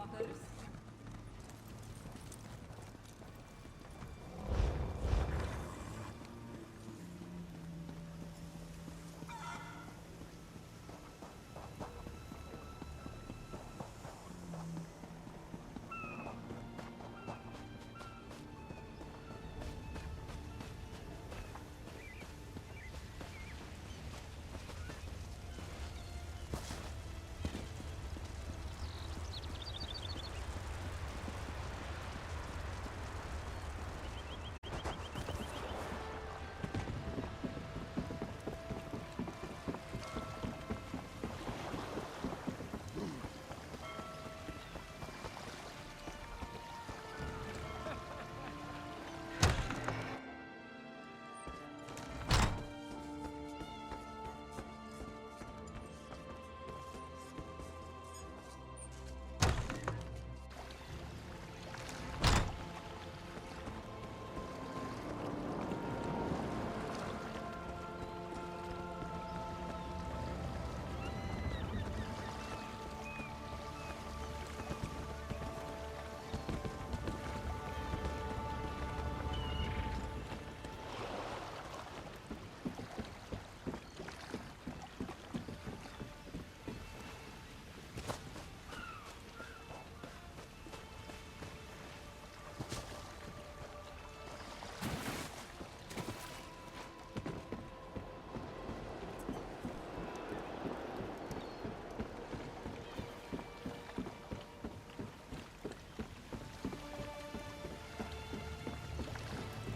walkers.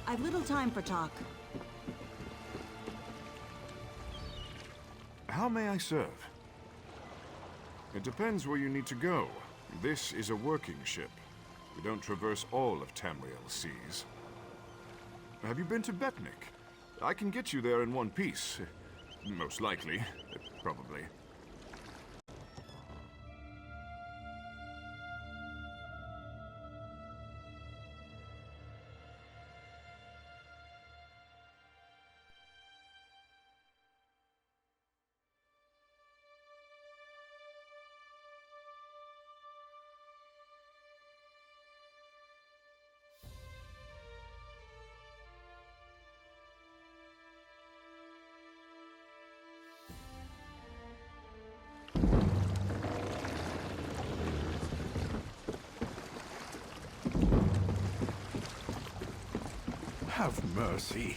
I've little time for talk. How may I serve? It depends where you need to go. This is a working ship. We don't traverse all of Tamriel's seas. Have you been to Betnik? I can get you there in one piece. Most likely. Probably. Have mercy.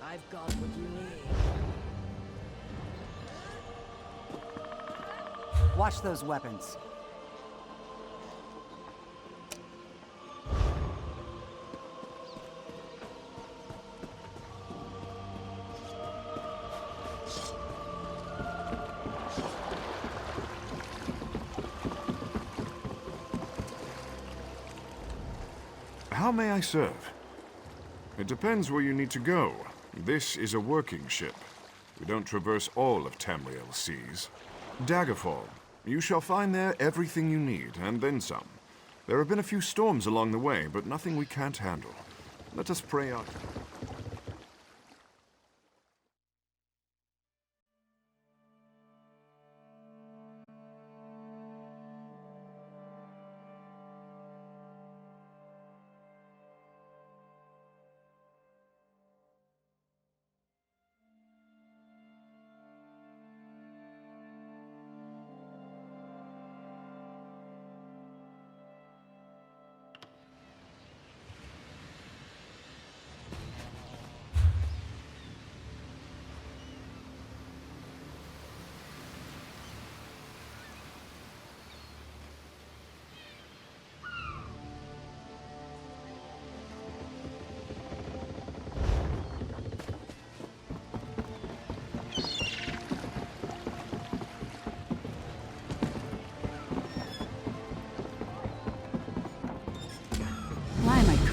I've got what you need. Watch those weapons. How may I serve? It depends where you need to go. This is a working ship. We don't traverse all of Tamriel's seas. Daggerfall. You shall find there everything you need, and then some. There have been a few storms along the way, but nothing we can't handle. Let us pray out.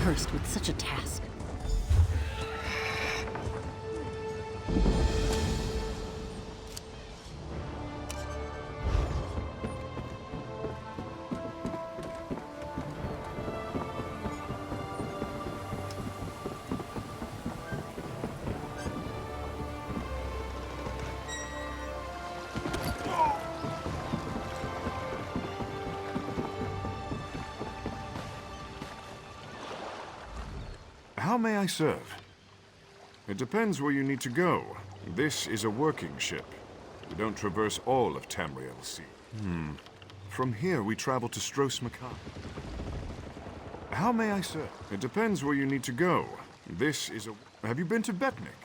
cursed with such a task. How may I serve? It depends where you need to go. This is a working ship. We don't traverse all of Tamriel Sea. From here, we travel to Stros Makai. How may I serve? It depends where you need to go. This is a... Have you been to Betnik?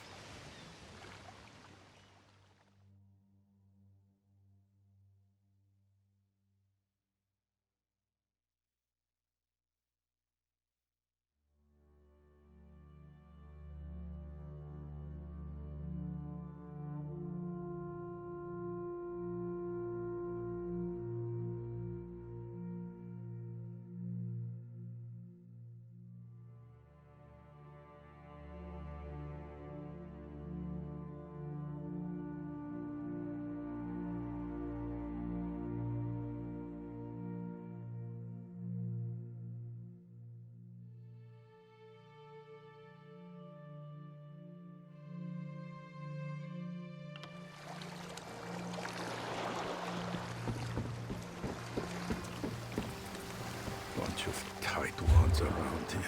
Bunch of tightwads around here.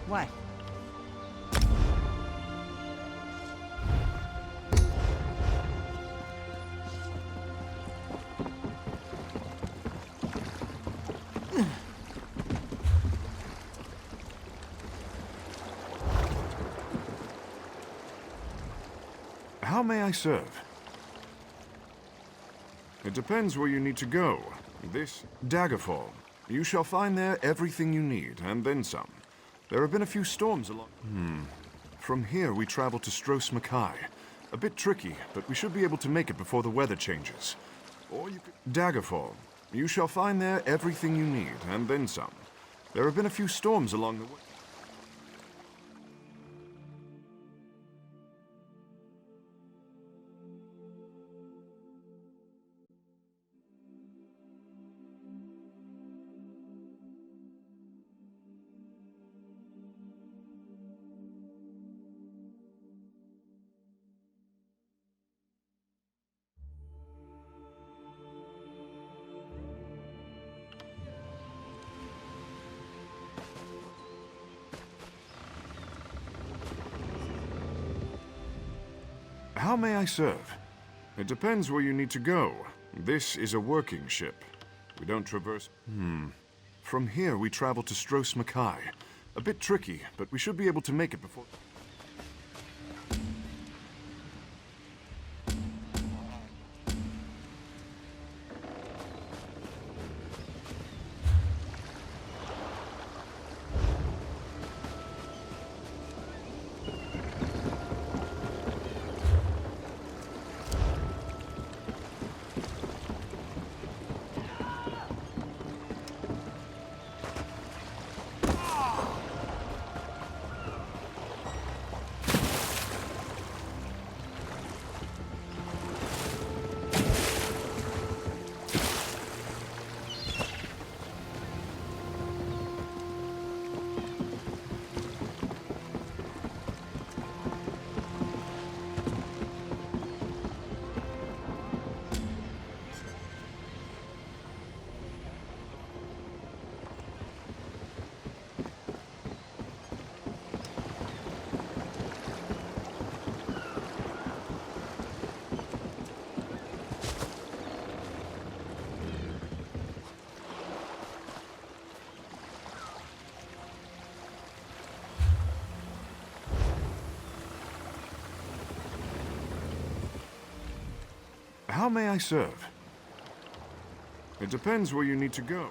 What? How may I serve? It depends where you need to go. This... Daggerfall. You shall find there everything you need, and then some. There have been a few storms along... From here, we travel to Stros Makai. A bit tricky, but we should be able to make it before the weather changes. Or you could... Daggerfall. You shall find there everything you need, and then some. There have been a few storms along the way. How may I serve? It depends where you need to go. This is a working ship. We don't traverse... From here, we travel to Stros Makai. A bit tricky, but we should be able to make it before... How may I serve? It depends where you need to go.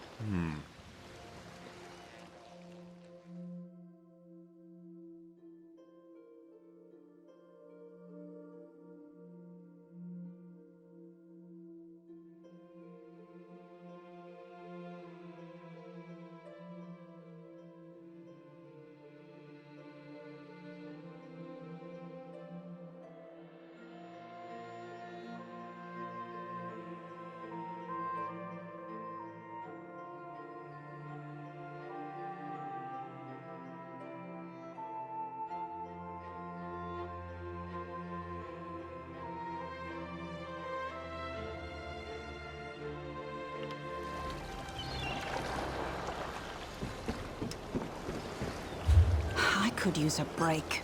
I could use a break.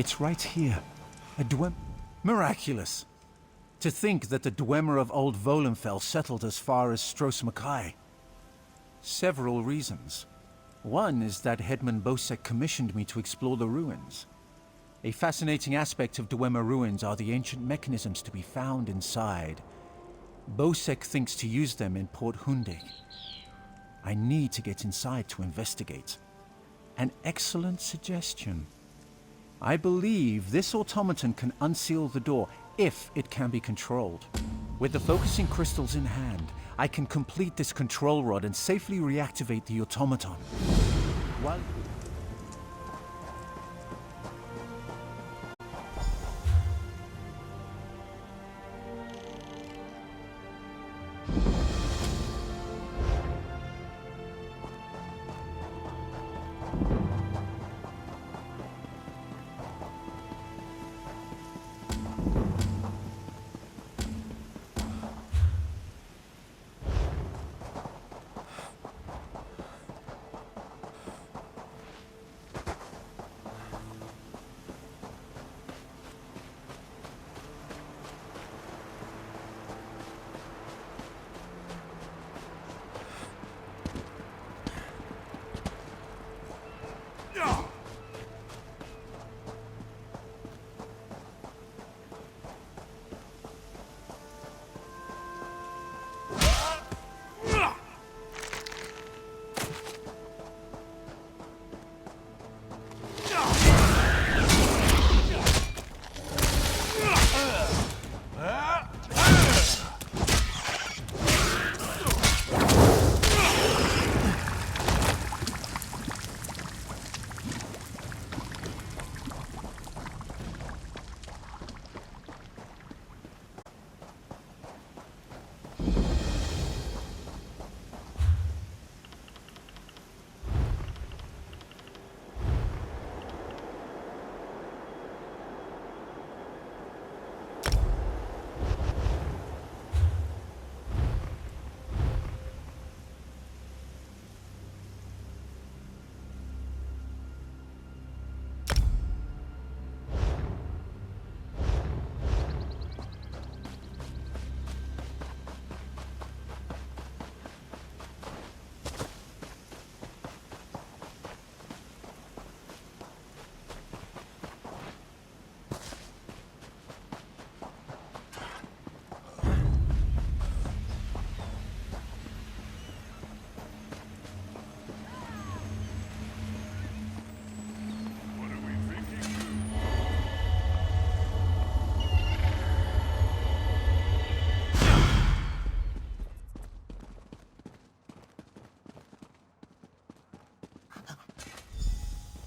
It's right here. A Dwemer. Miraculous! To think that the Dwemer of Old Volenfell settled as far as Stros Mackay. Several reasons. One is that Headman Bosek commissioned me to explore the ruins. A fascinating aspect of Dwemer ruins are the ancient mechanisms to be found inside. Bosek thinks to use them in Port Hundig. I need to get inside to investigate. An excellent suggestion. I believe this automaton can unseal the door if it can be controlled. With the focusing crystals in hand, I can complete this control rod and safely reactivate the automaton. While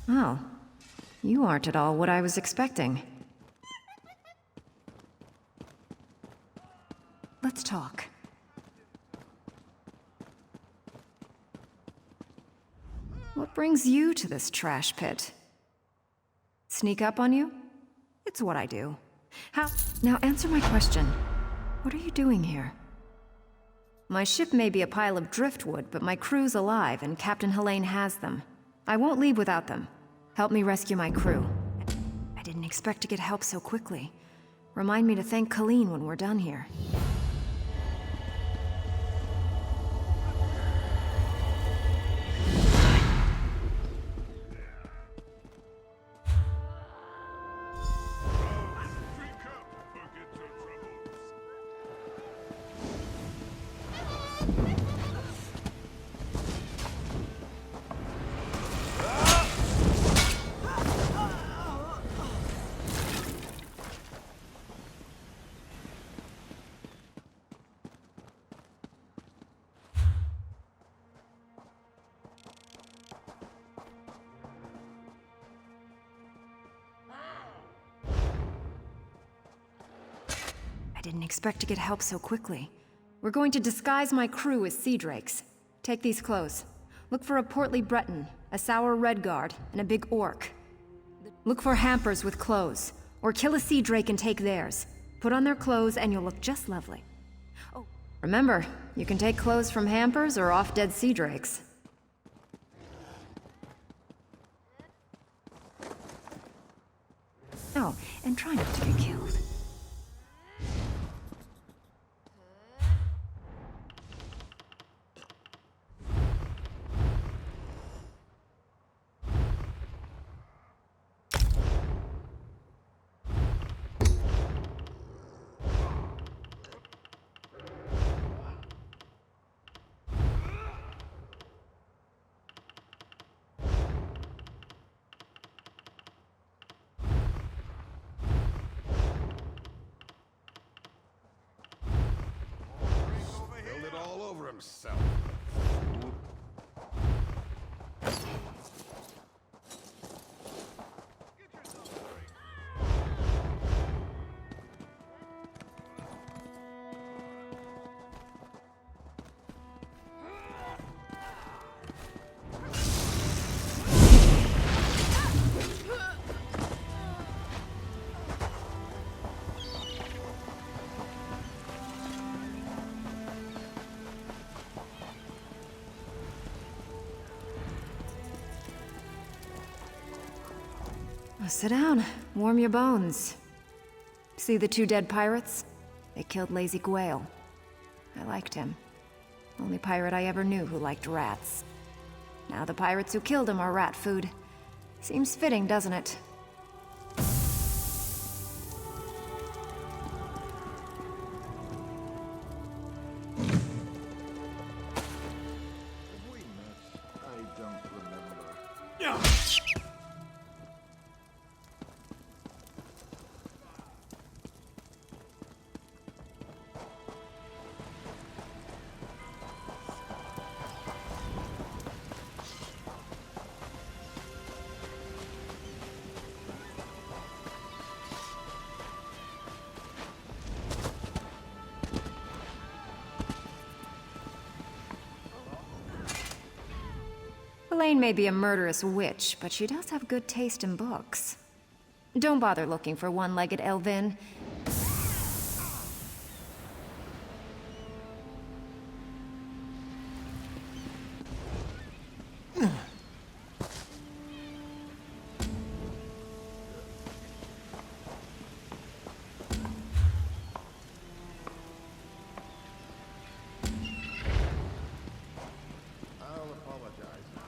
Oh. You aren't at all what I was expecting. Let's talk. What brings you to this trash pit? Sneak up on you? It's what I do. How? Now answer my question. What are you doing here? My ship may be a pile of driftwood, but my crew's alive, and Captain Helene has them. I won't leave without them. Help me rescue my crew. I didn't expect to get help so quickly. Remind me to thank Colleen when we're done here. I didn't expect to get help so quickly. We're going to disguise my crew as sea drakes. Take these clothes. Look for a portly Breton, a sour redguard, and a big orc. Look for hampers with clothes, or kill a sea drake and take theirs. Put on their clothes and you'll look just lovely. Oh, remember, you can take clothes from hampers or off-dead sea drakes. Oh, and try not to get killed. Spilled it all over himself. Well, sit down. Warm your bones. See the two dead pirates? They killed Lazy Gwale. I liked him. Only pirate I ever knew who liked rats. Now the pirates who killed him are rat food. Seems fitting, doesn't it? I don't remember. Elaine may be a murderous witch, but she does have good taste in books. Don't bother looking for one-legged Elvin. I'll apologize now.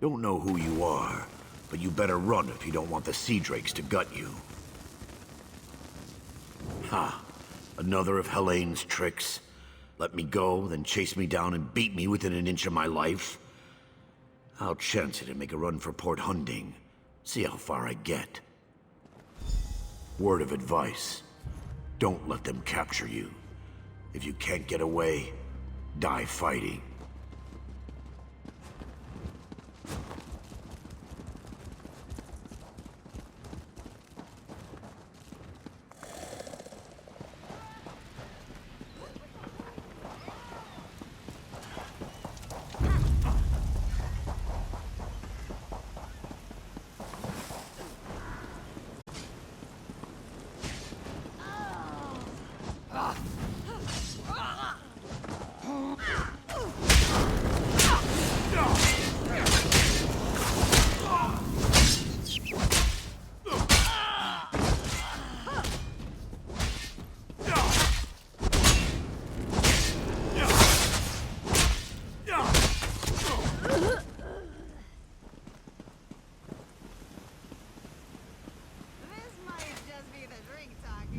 Don't know who you are, but you better run if you don't want the sea drakes to gut you. Ha! Another of Helene's tricks. Let me go, then chase me down and beat me within an inch of my life. I'll chance it and make a run for Port Hunding. See how far I get. Word of advice. Don't let them capture you. If you can't get away, die fighting.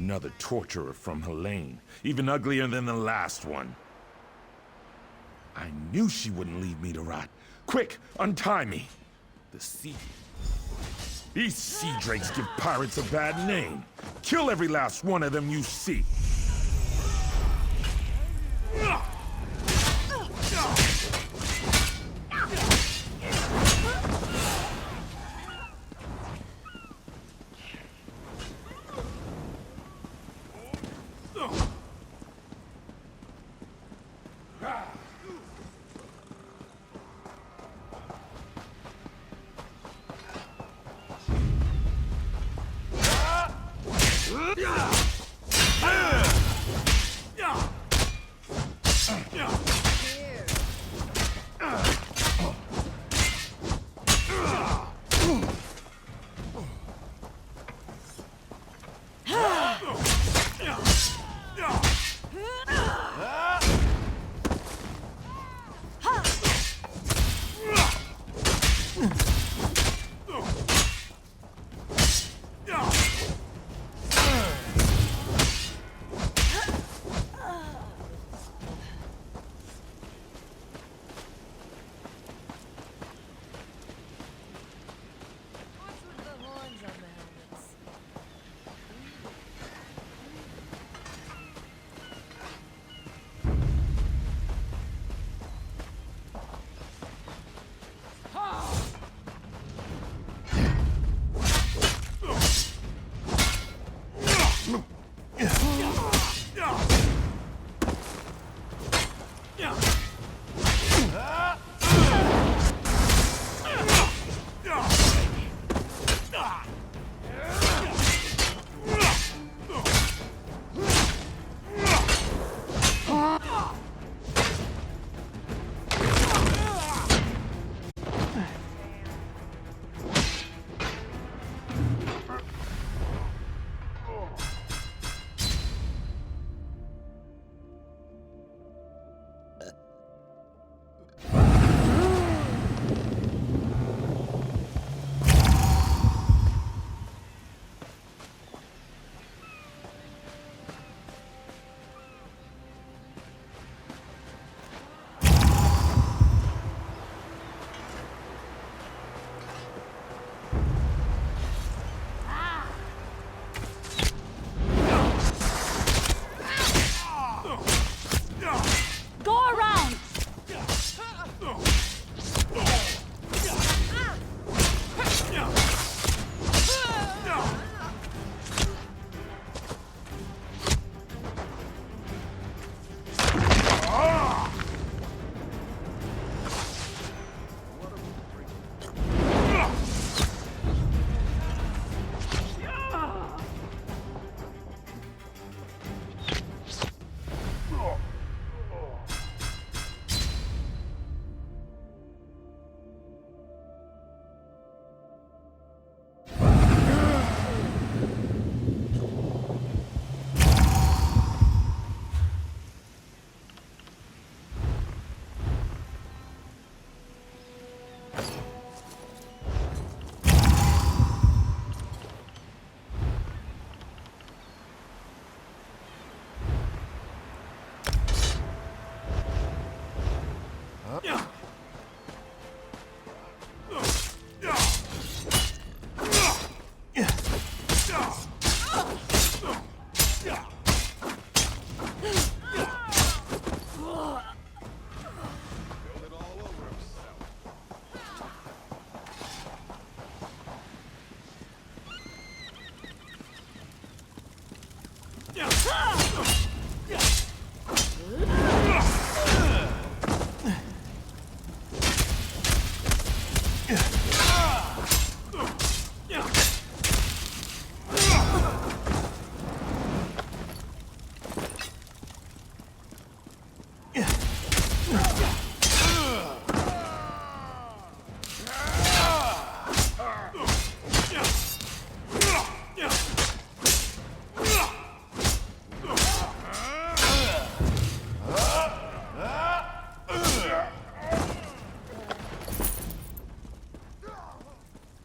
Another torturer from Helene, even uglier than the last one. I knew she wouldn't leave me to rot. Quick, untie me. The sea... These sea drakes give pirates a bad name. Kill every last one of them you see.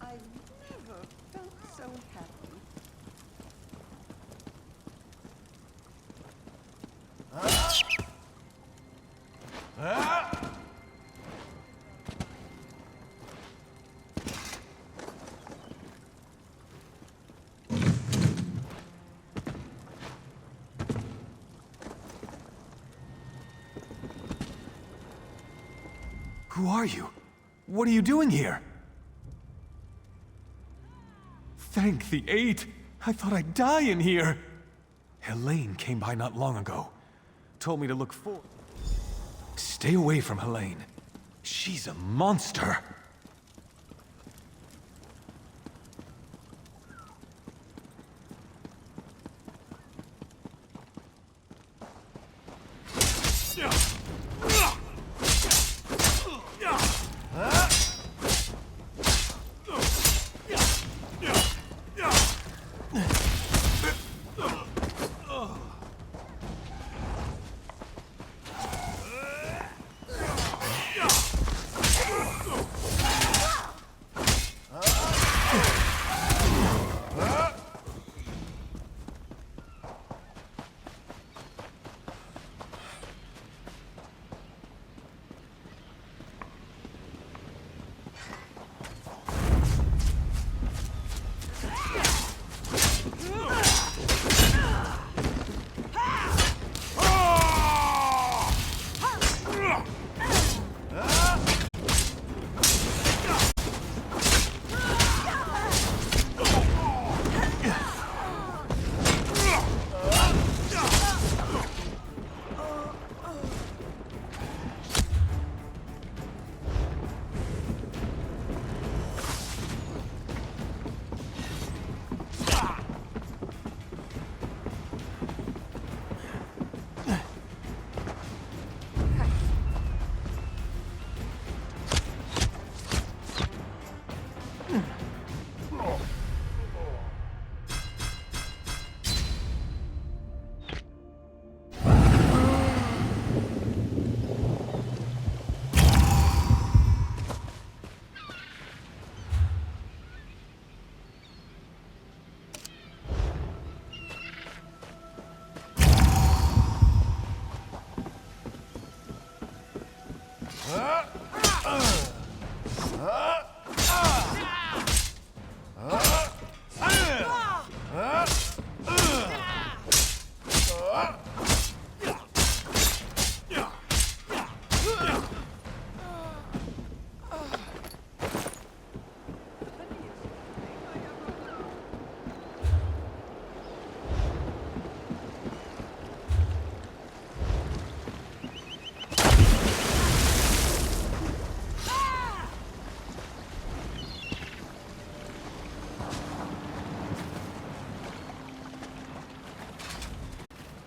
I've never felt so happy. Who are you? What are you doing here? Thank the Eight! I thought I'd die in here! Helene came by not long ago. Told me to look for... Stay away from Helene. She's a monster!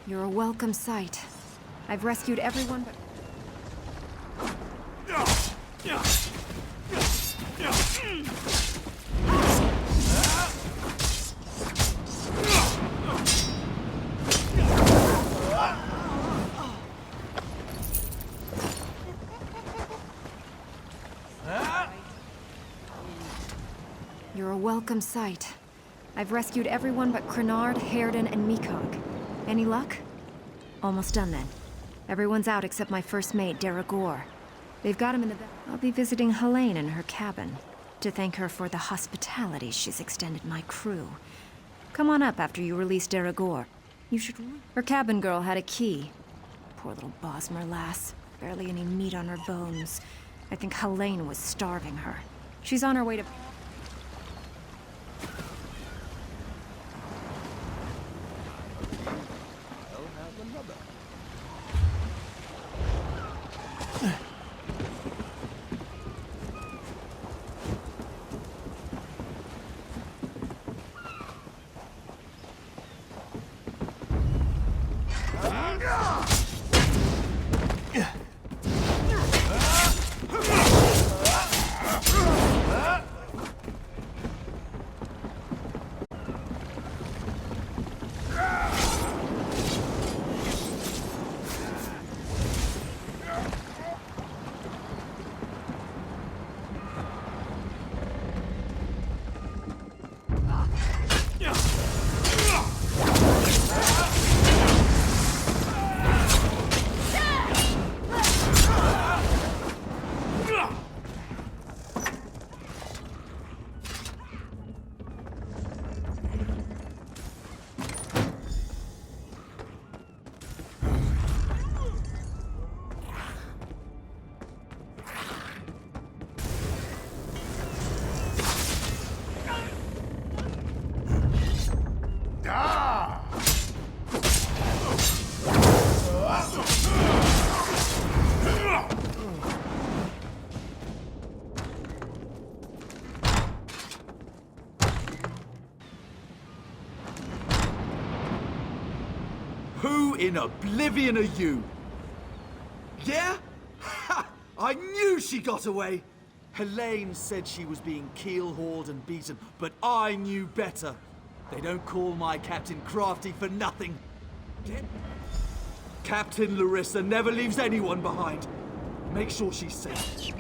You're a welcome sight. I've rescued everyone but... You're a welcome sight. I've rescued everyone but Crenard, Hairden, and Mekog. Any luck? Almost done then. Everyone's out except my first mate, Deragor. They've got him in the... I'll be visiting Helene in her cabin to thank her for the hospitality she's extended my crew. Come on up after you release Deragor. You should... Her cabin girl had a key. Poor little Bosmer lass. Barely any meat on her bones. I think Helene was starving her. She's on her way to... in oblivion of you. Yeah? Ha! I knew she got away. Helene said she was being keel-hauled and beaten, but I knew better. They don't call my Captain Crafty for nothing. Captain Larissa never leaves anyone behind. Make sure she's safe.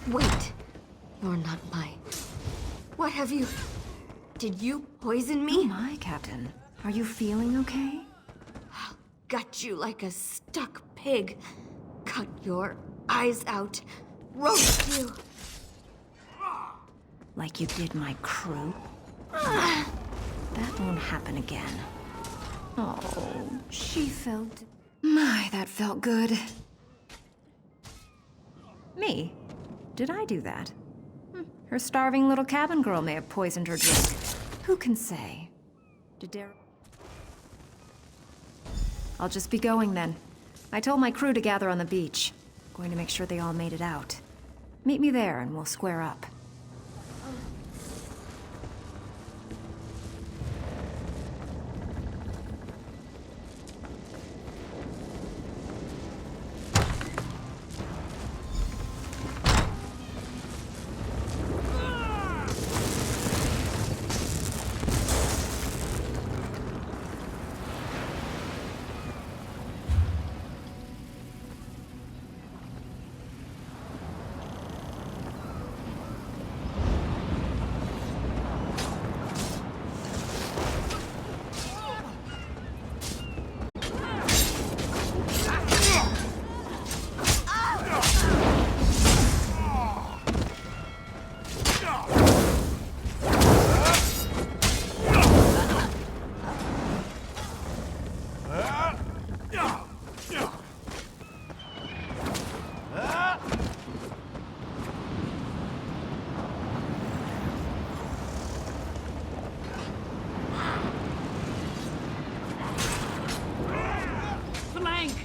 Wait. You're not my... What have you... Did you poison me? Oh my, Captain. Are you feeling okay? I'll gut you like a stuck pig. Cut your eyes out. Roast you. Like you did my crew? That won't happen again. Oh, she felt... My, that felt good. Me? Did I do that? Her starving little cabin girl may have poisoned her drink. Who can say? Did Dare... I'll just be going then. I told my crew to gather on the beach. Going to make sure they all made it out. Meet me there and we'll square up.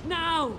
Now!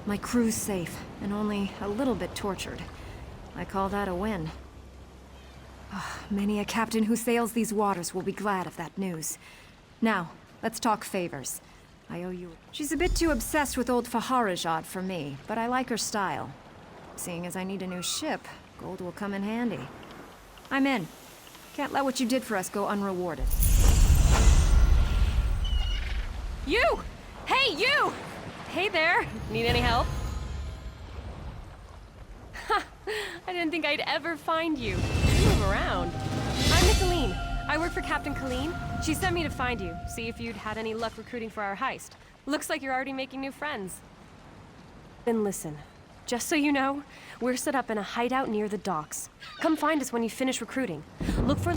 My crew's safe, and only a little bit tortured. I call that a win. Many a captain who sails these waters will be glad of that news. Now, let's talk favors. I owe you... She's a bit too obsessed with old Faharajad for me, but I like her style. Seeing as I need a new ship, gold will come in handy. I'm in. Can't let what you did for us go unrewarded. You! Hey, you! Hey there! Need any help? Ha! I didn't think I'd ever find you. You move around. I'm Nicolene. I work for Captain Colleen. She sent me to find you, see if you'd had any luck recruiting for our heist. Looks like you're already making new friends. Then listen. Just so you know, we're set up in a hideout near the docks. Come find us when you finish recruiting. Look for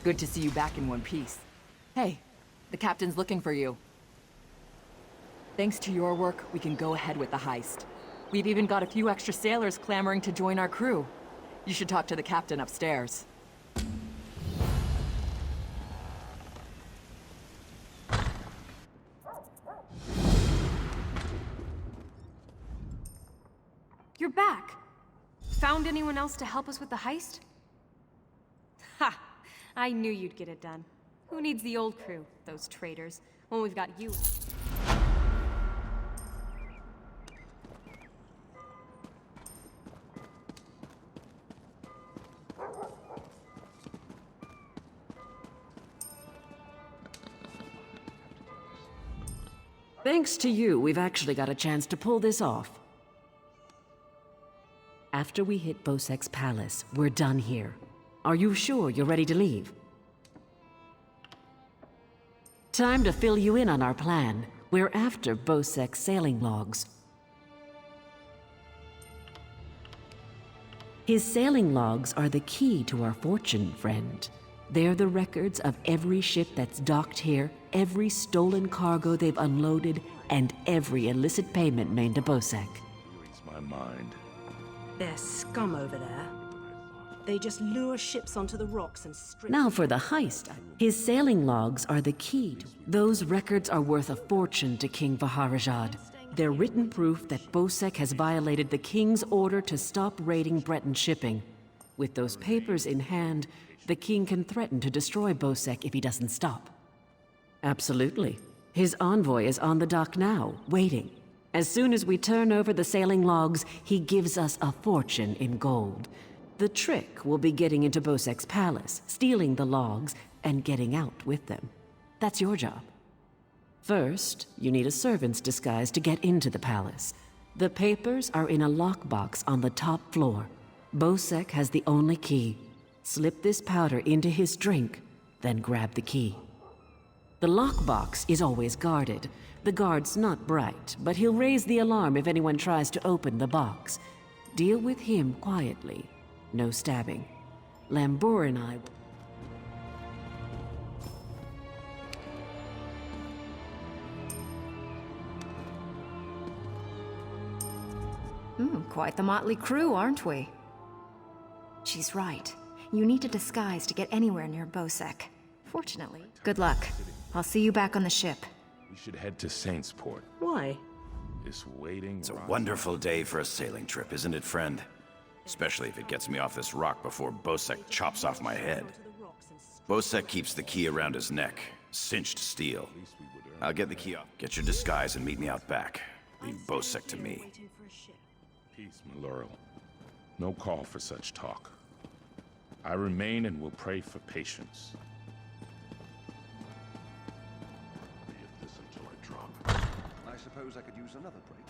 Good to see you back in one piece. Hey, the captain's looking for you. Thanks to your work, we can go ahead with the heist. We've even got a few extra sailors clamoring to join our crew. You should talk to the captain upstairs. You're back. Found anyone else to help us with the heist? Ha! I knew you'd get it done. Who needs the old crew, those traitors, when we've got you? Thanks to you, we've actually got a chance to pull this off. After we hit Bosek's palace, we're done here. Are you sure you're ready to leave? Time to fill you in on our plan. We're after Bosek's sailing logs. His sailing logs are the key to our fortune, friend. They're the records of every ship that's docked here, every stolen cargo they've unloaded, and every illicit payment made to Bosek. Reads my mind. They're scum over there. They just lure ships onto the rocks and strip. Now for the heist. His sailing logs are the key. Those records are worth a fortune to King Vaharajad. They're written proof that Bosek has violated the king's order to stop raiding Breton shipping. With those papers in hand, the king can threaten to destroy Bosek if he doesn't stop. Absolutely. His envoy is on the dock now, waiting. As soon as we turn over the sailing logs, he gives us a fortune in gold. The trick will be getting into Bosek's palace, stealing the logs, and getting out with them. That's your job. First, you need a servant's disguise to get into the palace. The papers are in a lockbox on the top floor. Bosek has the only key. Slip this powder into his drink, then grab the key. The lockbox is always guarded. The guard's not bright, but he'll raise the alarm if anyone tries to open the box. Deal with him quietly. No stabbing. Lambour and I... Quite the motley crew, aren't we? She's right. You need a disguise to get anywhere near Bosek. Fortunately. Good luck. I'll see you back on the ship. We should head to Saintsport. Why? This waiting... It's a wonderful day for a sailing trip, isn't it, friend? Especially if it gets me off this rock before Bosek chops off my head. Bosek keeps the key around his neck. Cinched steel. I'll get the key off. Get your disguise and meet me out back. Leave Bosek to me. Peace, my Laurel. No call for such talk. I remain and will pray for patience. Be at this until I drop. I suppose I could use another break.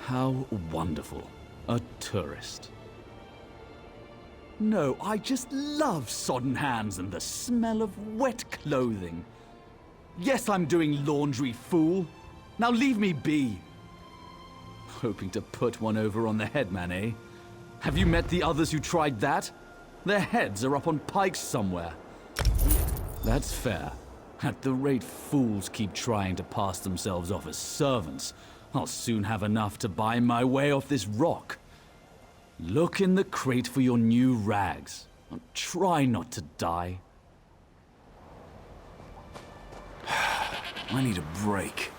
How wonderful. A tourist. No, I just love sodden hands and the smell of wet clothing. Yes, I'm doing laundry, fool. Now leave me be. Hoping to put one over on the headman, eh? Have you met the others who tried that? Their heads are up on pikes somewhere. That's fair. At the rate fools keep trying to pass themselves off as servants, I'll soon have enough to buy my way off this rock. Look in the crate for your new rags. Try not to die. I need a break.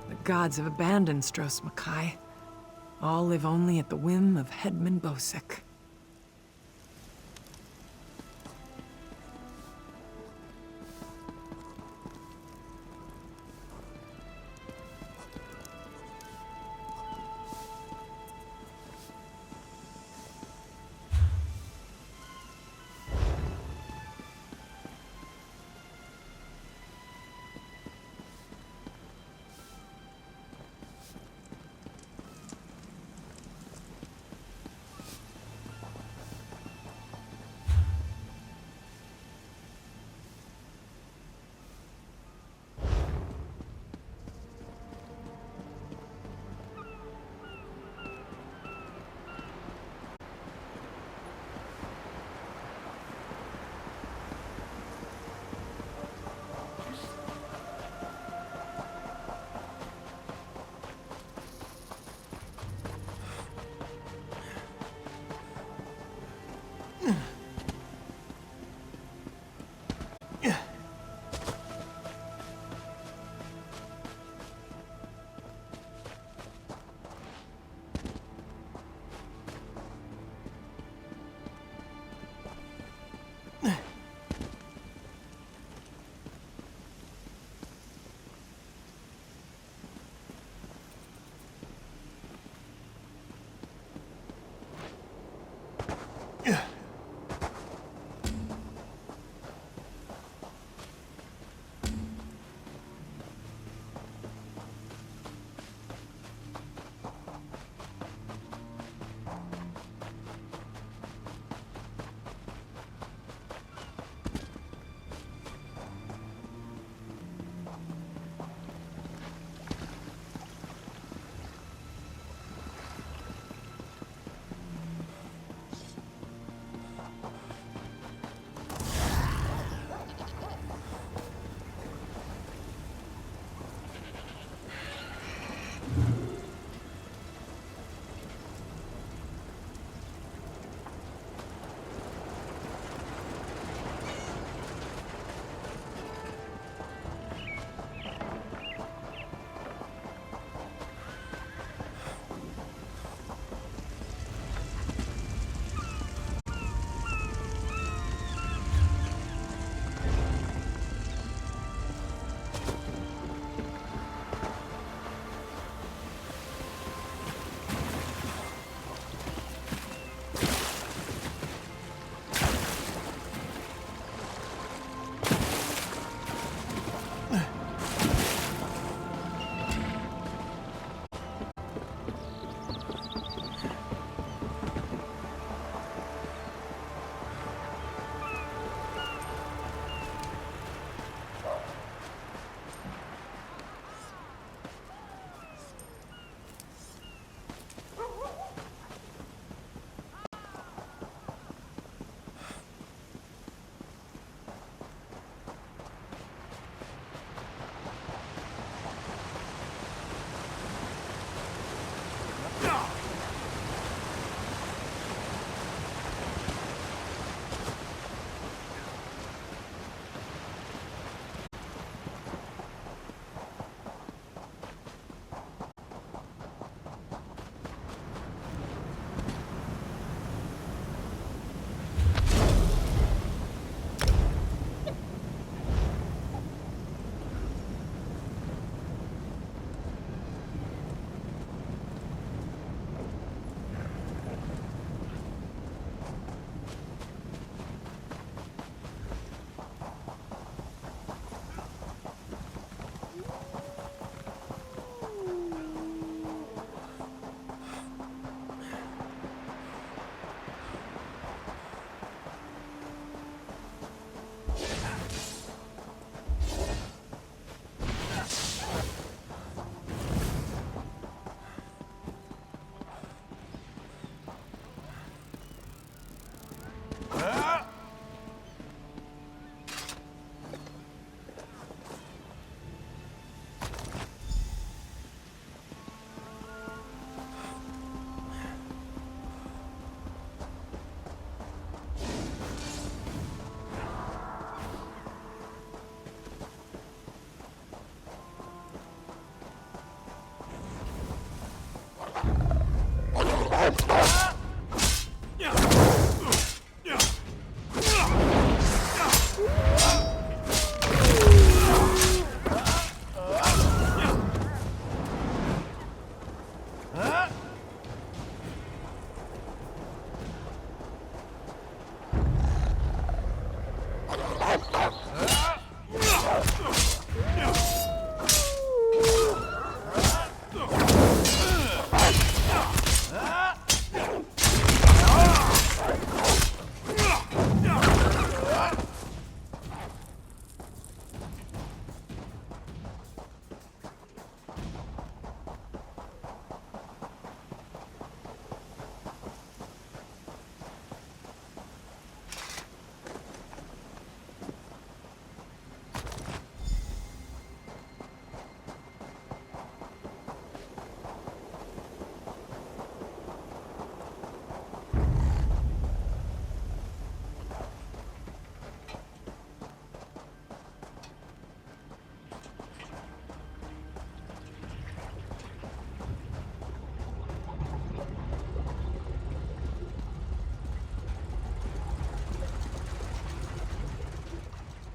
The gods have abandoned Stros Makai. All live only at the whim of Headman Bosek.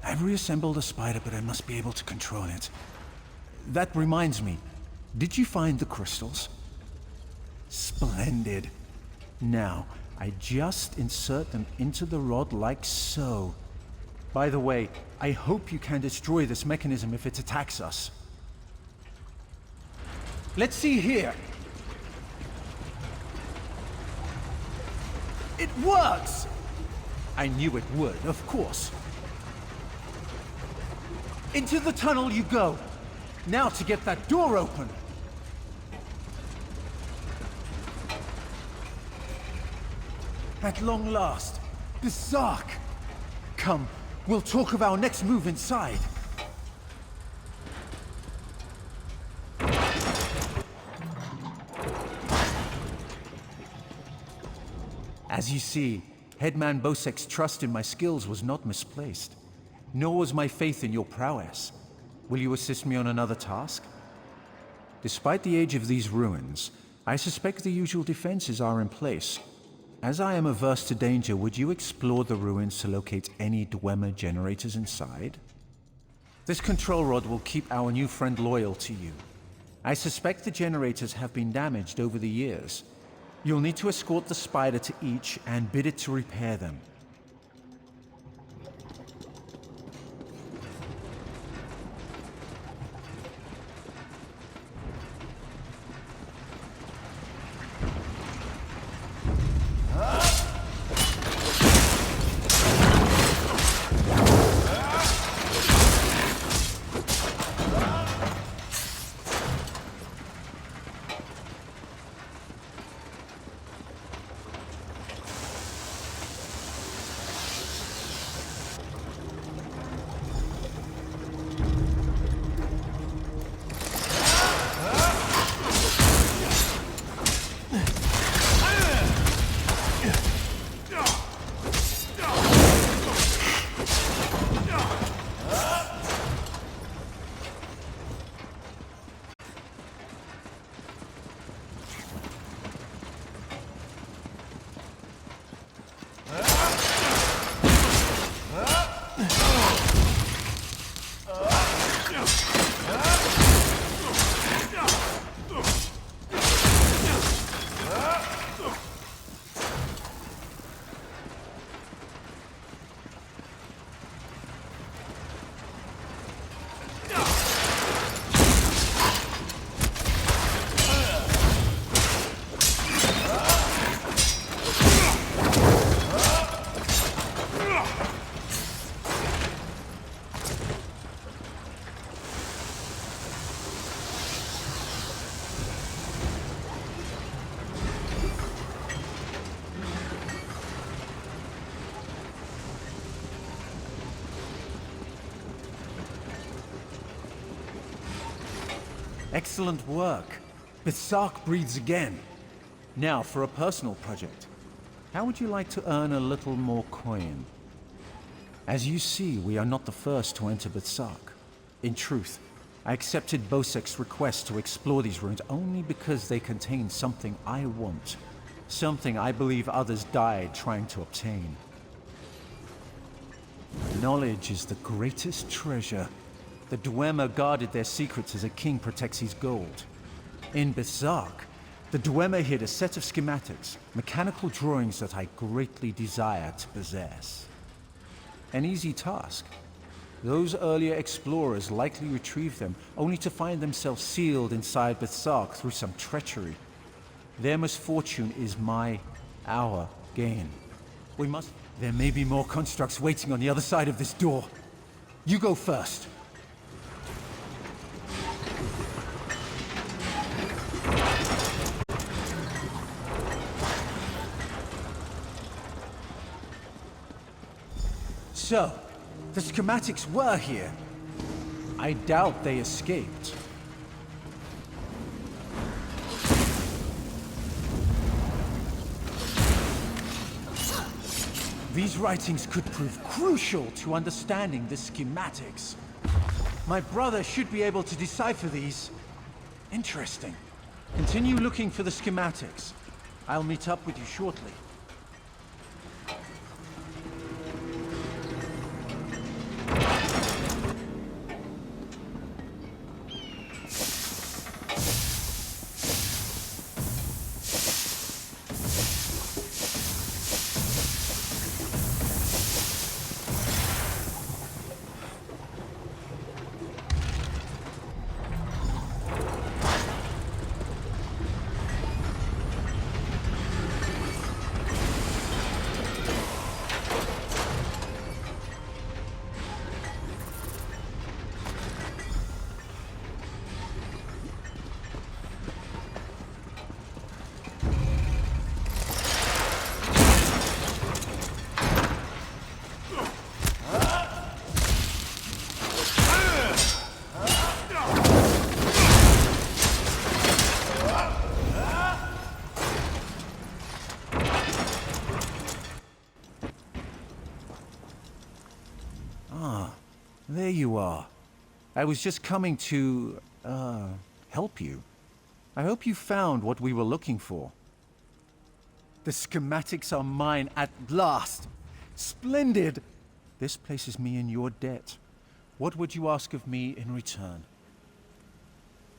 I've reassembled a spider, but I must be able to control it. That reminds me, did you find the crystals? Splendid. Now, I just insert them into the rod like so. By the way, I hope you can destroy this mechanism if it attacks us. Let's see here. It works! I knew it would, of course. Into the tunnel you go. Now to get that door open. At long last, Berserk! Come, we'll talk of our next move inside. As you see, Headman Bosek's trust in my skills was not misplaced, nor was my faith in your prowess. Will you assist me on another task? Despite the age of these ruins, I suspect the usual defenses are in place. As I am averse to danger, would you explore the ruins to locate any Dwemer generators inside? This control rod will keep our new friend loyal to you. I suspect the generators have been damaged over the years. You'll need to escort the spider to each and bid it to repair them. Excellent work. Berserk breathes again. Now, for a personal project. How would you like to earn a little more coin? As you see, we are not the first to enter Berserk. In truth, I accepted Bosek's request to explore these ruins only because they contain something I want. Something I believe others died trying to obtain. Knowledge is the greatest treasure. The Dwemer guarded their secrets as a king protects his gold. In Berserk, the Dwemer hid a set of schematics, mechanical drawings that I greatly desire to possess. An easy task. Those earlier explorers likely retrieved them, only to find themselves sealed inside Berserk through some treachery. Their misfortune is our gain. We must... There may be more constructs waiting on the other side of this door. You go first. So, the schematics were here. I doubt they escaped. These writings could prove crucial to understanding the schematics. My brother should be able to decipher these. Interesting. Continue looking for the schematics. I'll meet up with you shortly. There you are. I was just coming to, help you. I hope you found what we were looking for. The schematics are mine at last. Splendid! This places me in your debt. What would you ask of me in return?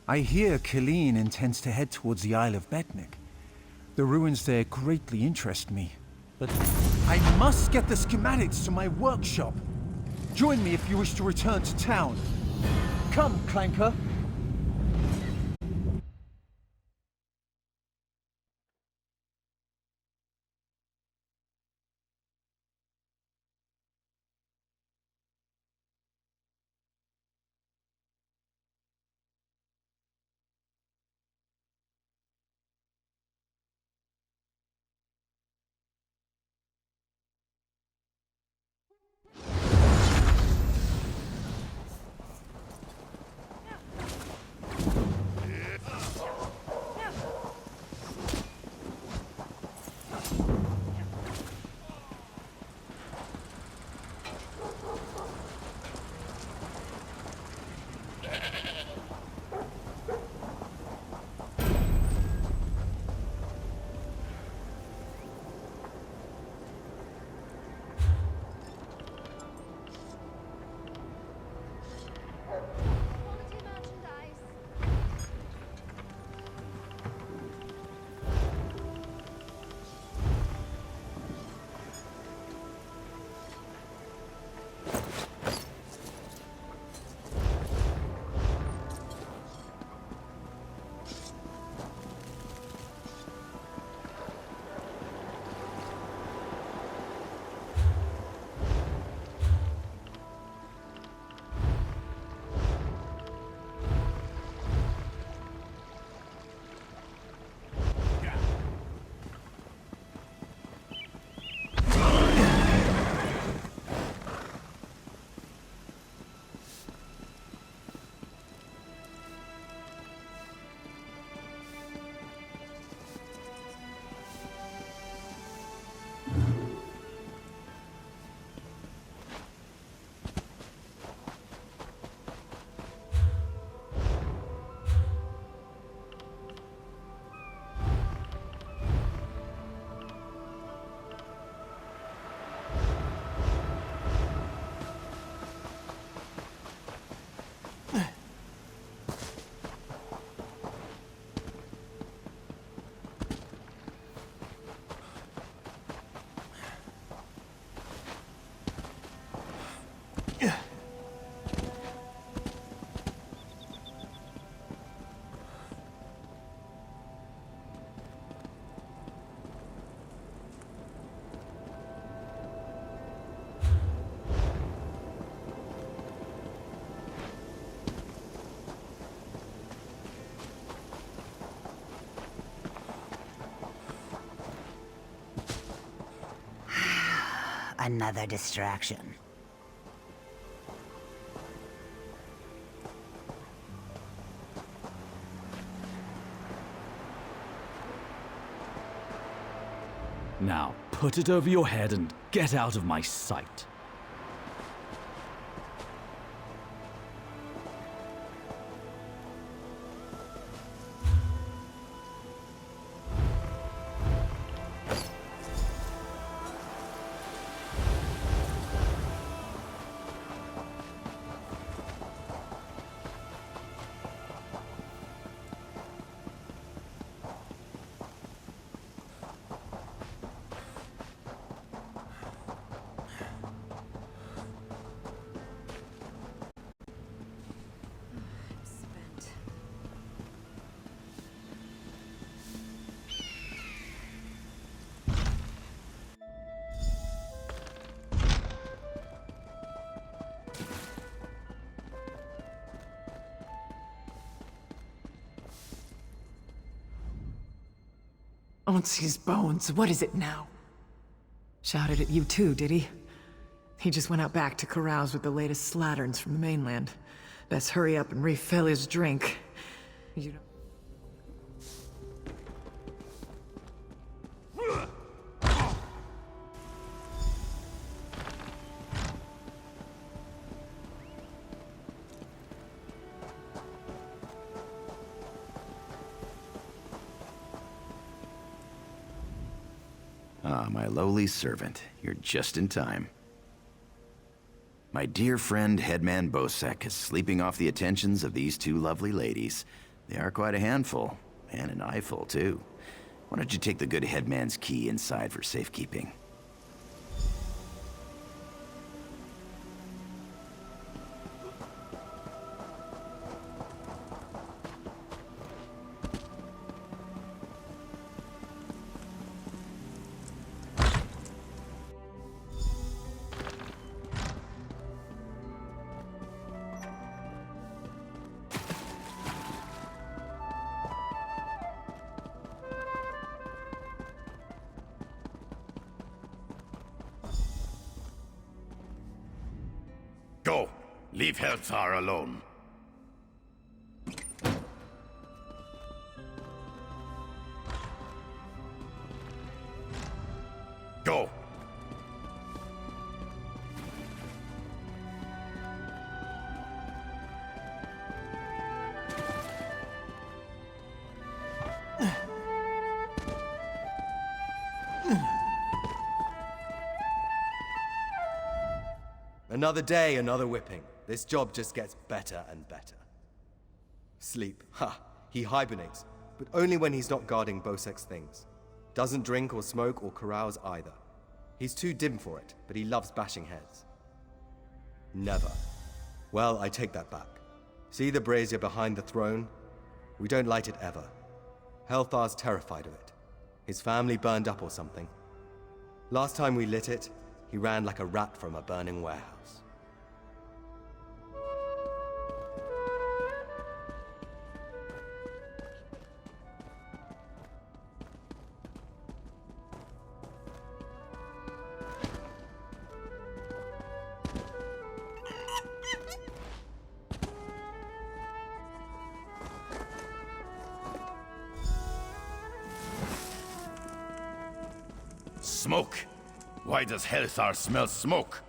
I hear Killeen intends to head towards the Isle of Betnik. The ruins there greatly interest me. But I must get the schematics to my workshop. Join me if you wish to return to town. Come, Clanker. Another distraction. Now, put it over your head and get out of my sight. Onsi's bones, what is it now? Shouted at you too, did he? He just went out back to carouse with the latest slatterns from the mainland. Best hurry up and refill his drink. You don't... Ah, my lowly servant. You're just in time. My dear friend, Headman Bosek, is sleeping off the attentions of these two lovely ladies. They are quite a handful, and an eyeful, too. Why don't you take the good headman's key inside for safekeeping? Go! Leave Helthar alone. Go! Another day, another whipping. This job just gets better and better. Sleep. Ha! He hibernates, but only when he's not guarding Bosek's things. Doesn't drink or smoke or carouse either. He's too dim for it, but he loves bashing heads. Never. Well, I take that back. See the brazier behind the throne? We don't light it ever. Helthar's terrified of it. His family burned up or something. Last time we lit it, he ran like a rat from a burning warehouse. Smoke! Why does Helthar smell smoke?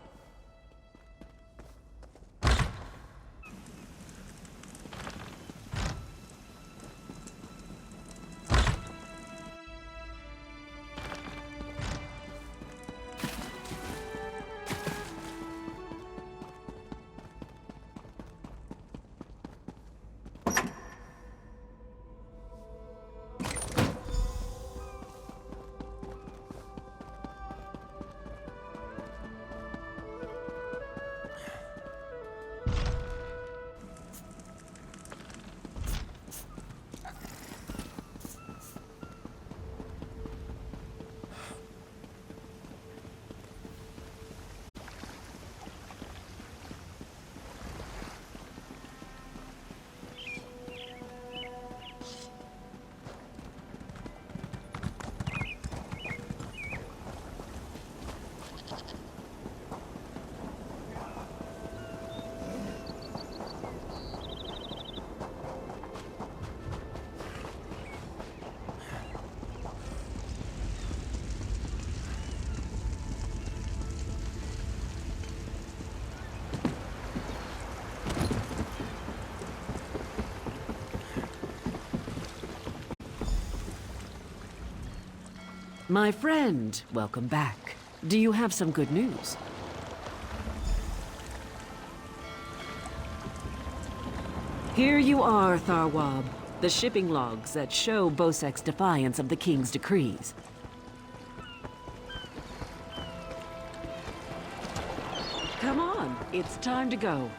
My friend, welcome back. Do you have some good news? Here you are, Tharwab. The shipping logs that show Bosek's defiance of the king's decrees. Come on, it's time to go.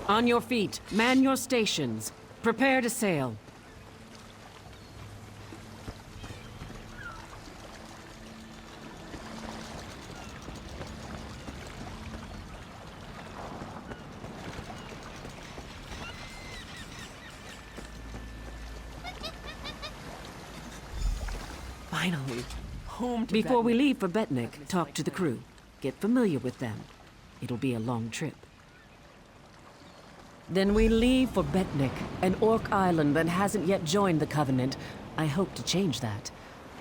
On your feet, man your stations. Prepare to sail. Finally, home to Before we leave for Betnik, talk to the crew. Get familiar with them. It'll be a long trip. Then we leave for Betnik, an orc island that hasn't yet joined the Covenant. I hope to change that.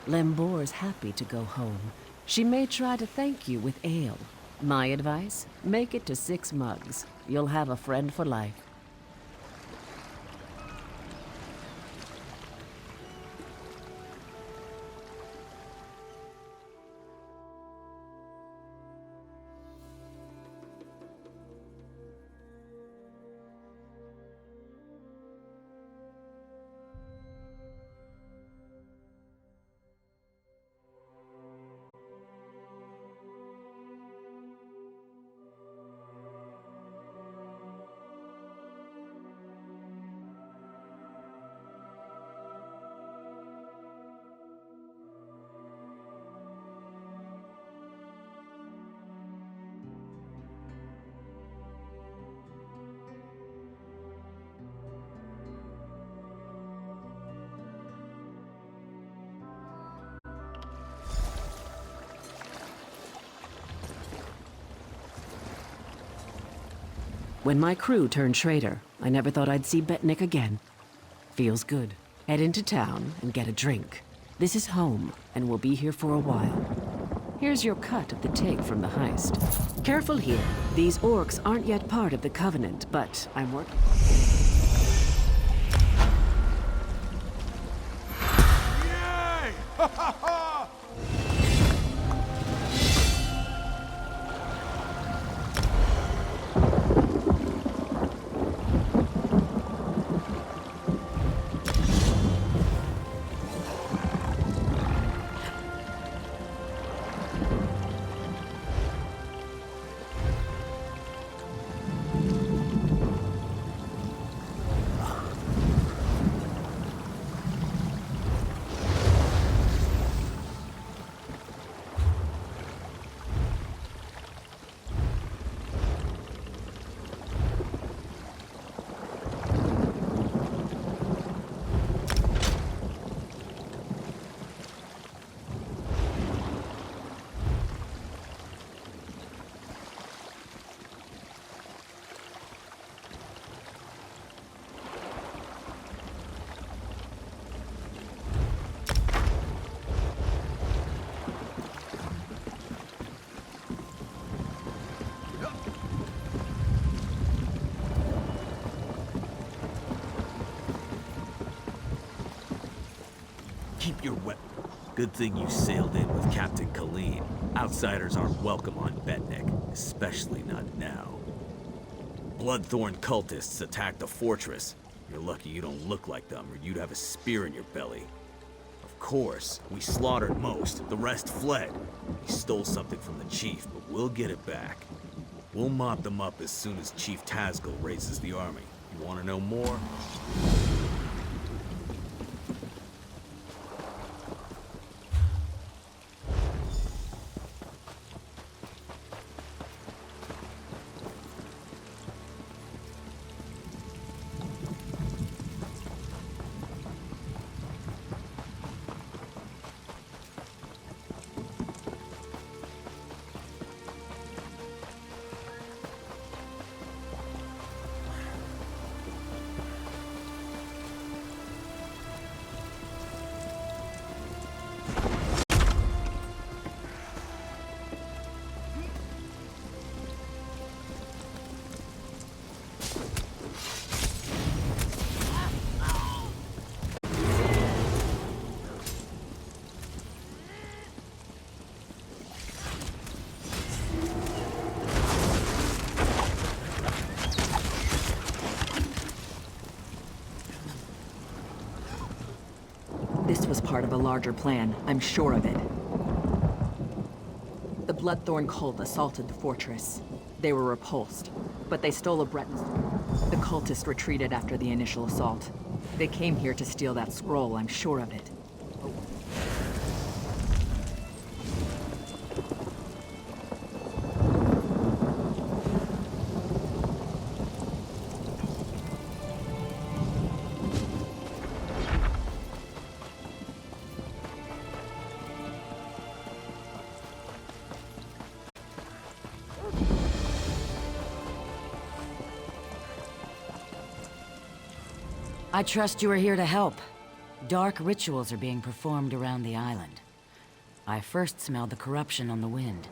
Lembor's happy to go home. She may try to thank you with ale. My advice? Make it to 6 mugs. You'll have a friend for life. When my crew turned traitor, I never thought I'd see Betnik again. Feels good. Head into town and get a drink. This is home, and we'll be here for a while. Here's your cut of the take from the heist. Careful here. These orcs aren't yet part of the Covenant, but I'm working. Yay! Ha ha ha! Keep your weapon. Good thing you sailed in with Captain Colleen. Outsiders aren't welcome on Betnik, especially not now. Bloodthorn cultists attacked the fortress. You're lucky you don't look like them, or you'd have a spear in your belly. Of course, we slaughtered most. The rest fled. We stole something from the chief, but we'll get it back. We'll mop them up as soon as Chief Tazgul raises the army. You want to know more? This was part of a larger plan, I'm sure of it. The Bloodthorn cult assaulted the fortress. They were repulsed, but they stole a Breton scroll. The cultists retreated after the initial assault. They came here to steal that scroll, I'm sure of it. I trust you are here to help. Dark rituals are being performed around the island. I first smelled the corruption on the wind.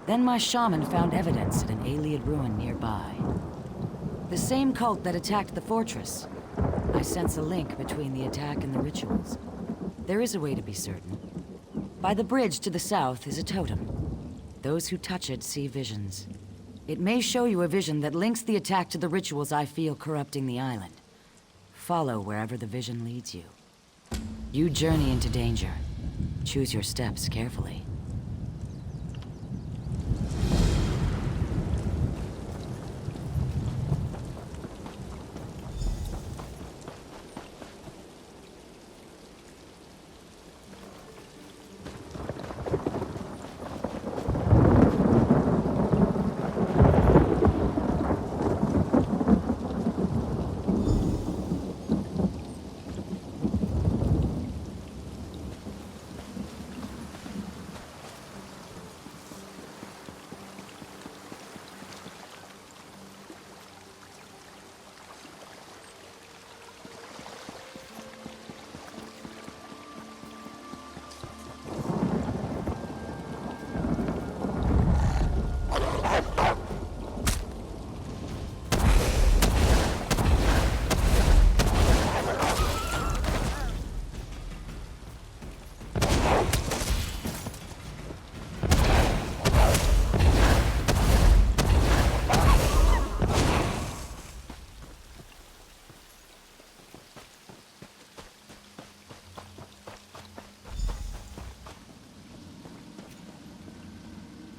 Then my shaman found evidence at an Ayleid ruin nearby. The same cult that attacked the fortress. I sense a link between the attack and the rituals. There is a way to be certain. By the bridge to the south is a totem. Those who touch it see visions. It may show you a vision that links the attack to the rituals I feel corrupting the island. Follow wherever the vision leads you. You journey into danger. Choose your steps carefully.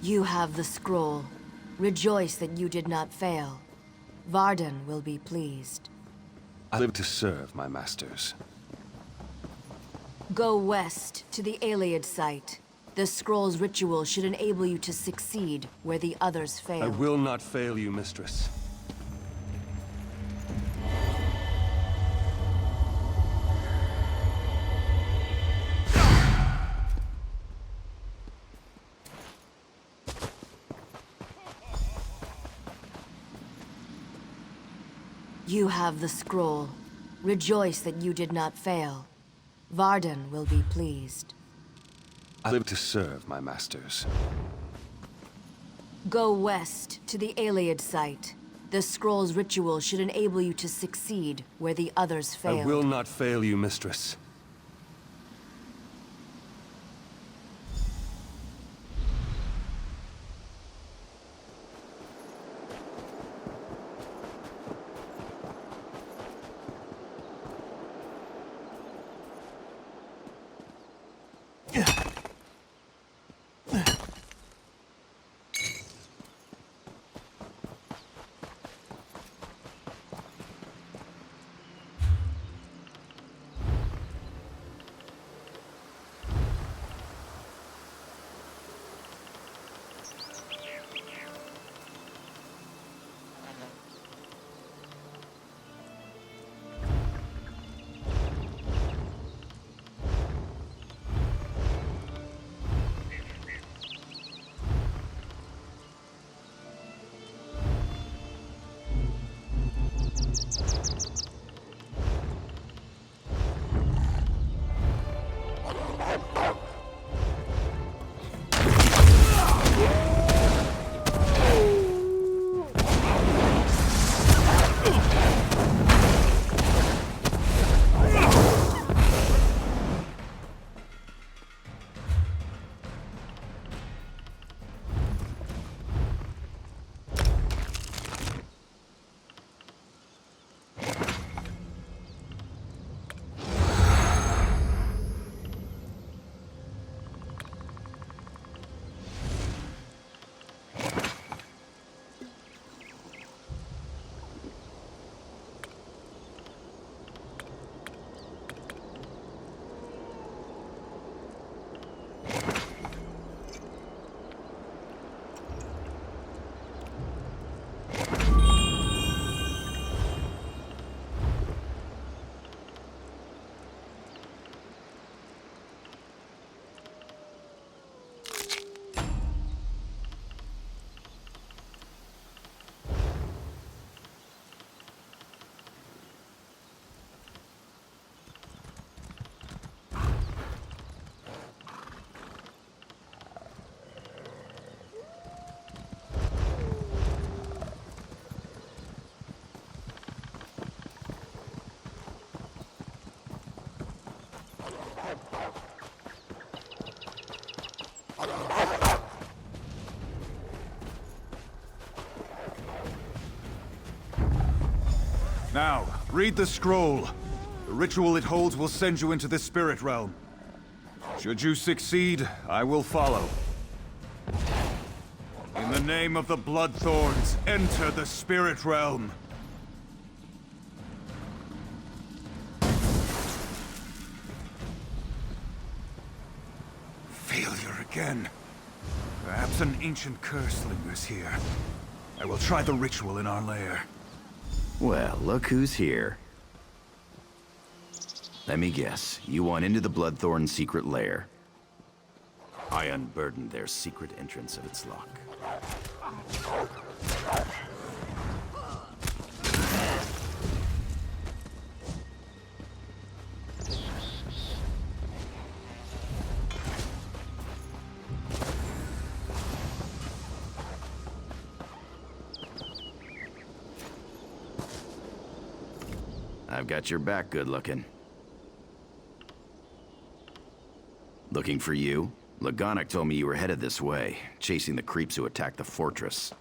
You have the scroll. Rejoice that you did not fail. Varden will be pleased. I live to serve my masters. Go west to the Ayleid site. The scroll's ritual should enable you to succeed where the others fail. I will not fail you, mistress. You have the scroll. Rejoice that you did not fail. Varden will be pleased. I live to serve my masters. Go west to the Ayleid site. The scroll's ritual should enable you to succeed where the others fail. I will not fail you, mistress. Now, read the scroll. The ritual it holds will send you into the spirit realm. Should you succeed, I will follow. In the name of the Bloodthorns, enter the spirit realm. Failure again. Perhaps an ancient curse lingers here. I will try the ritual in our lair. Well, look who's here. Let me guess, you want into the Bloodthorn secret lair. I unburdened their secret entrance of its lock. I've got your back, good looking. Looking for you? Lagonic told me you were headed this way, chasing the creeps who attacked the fortress.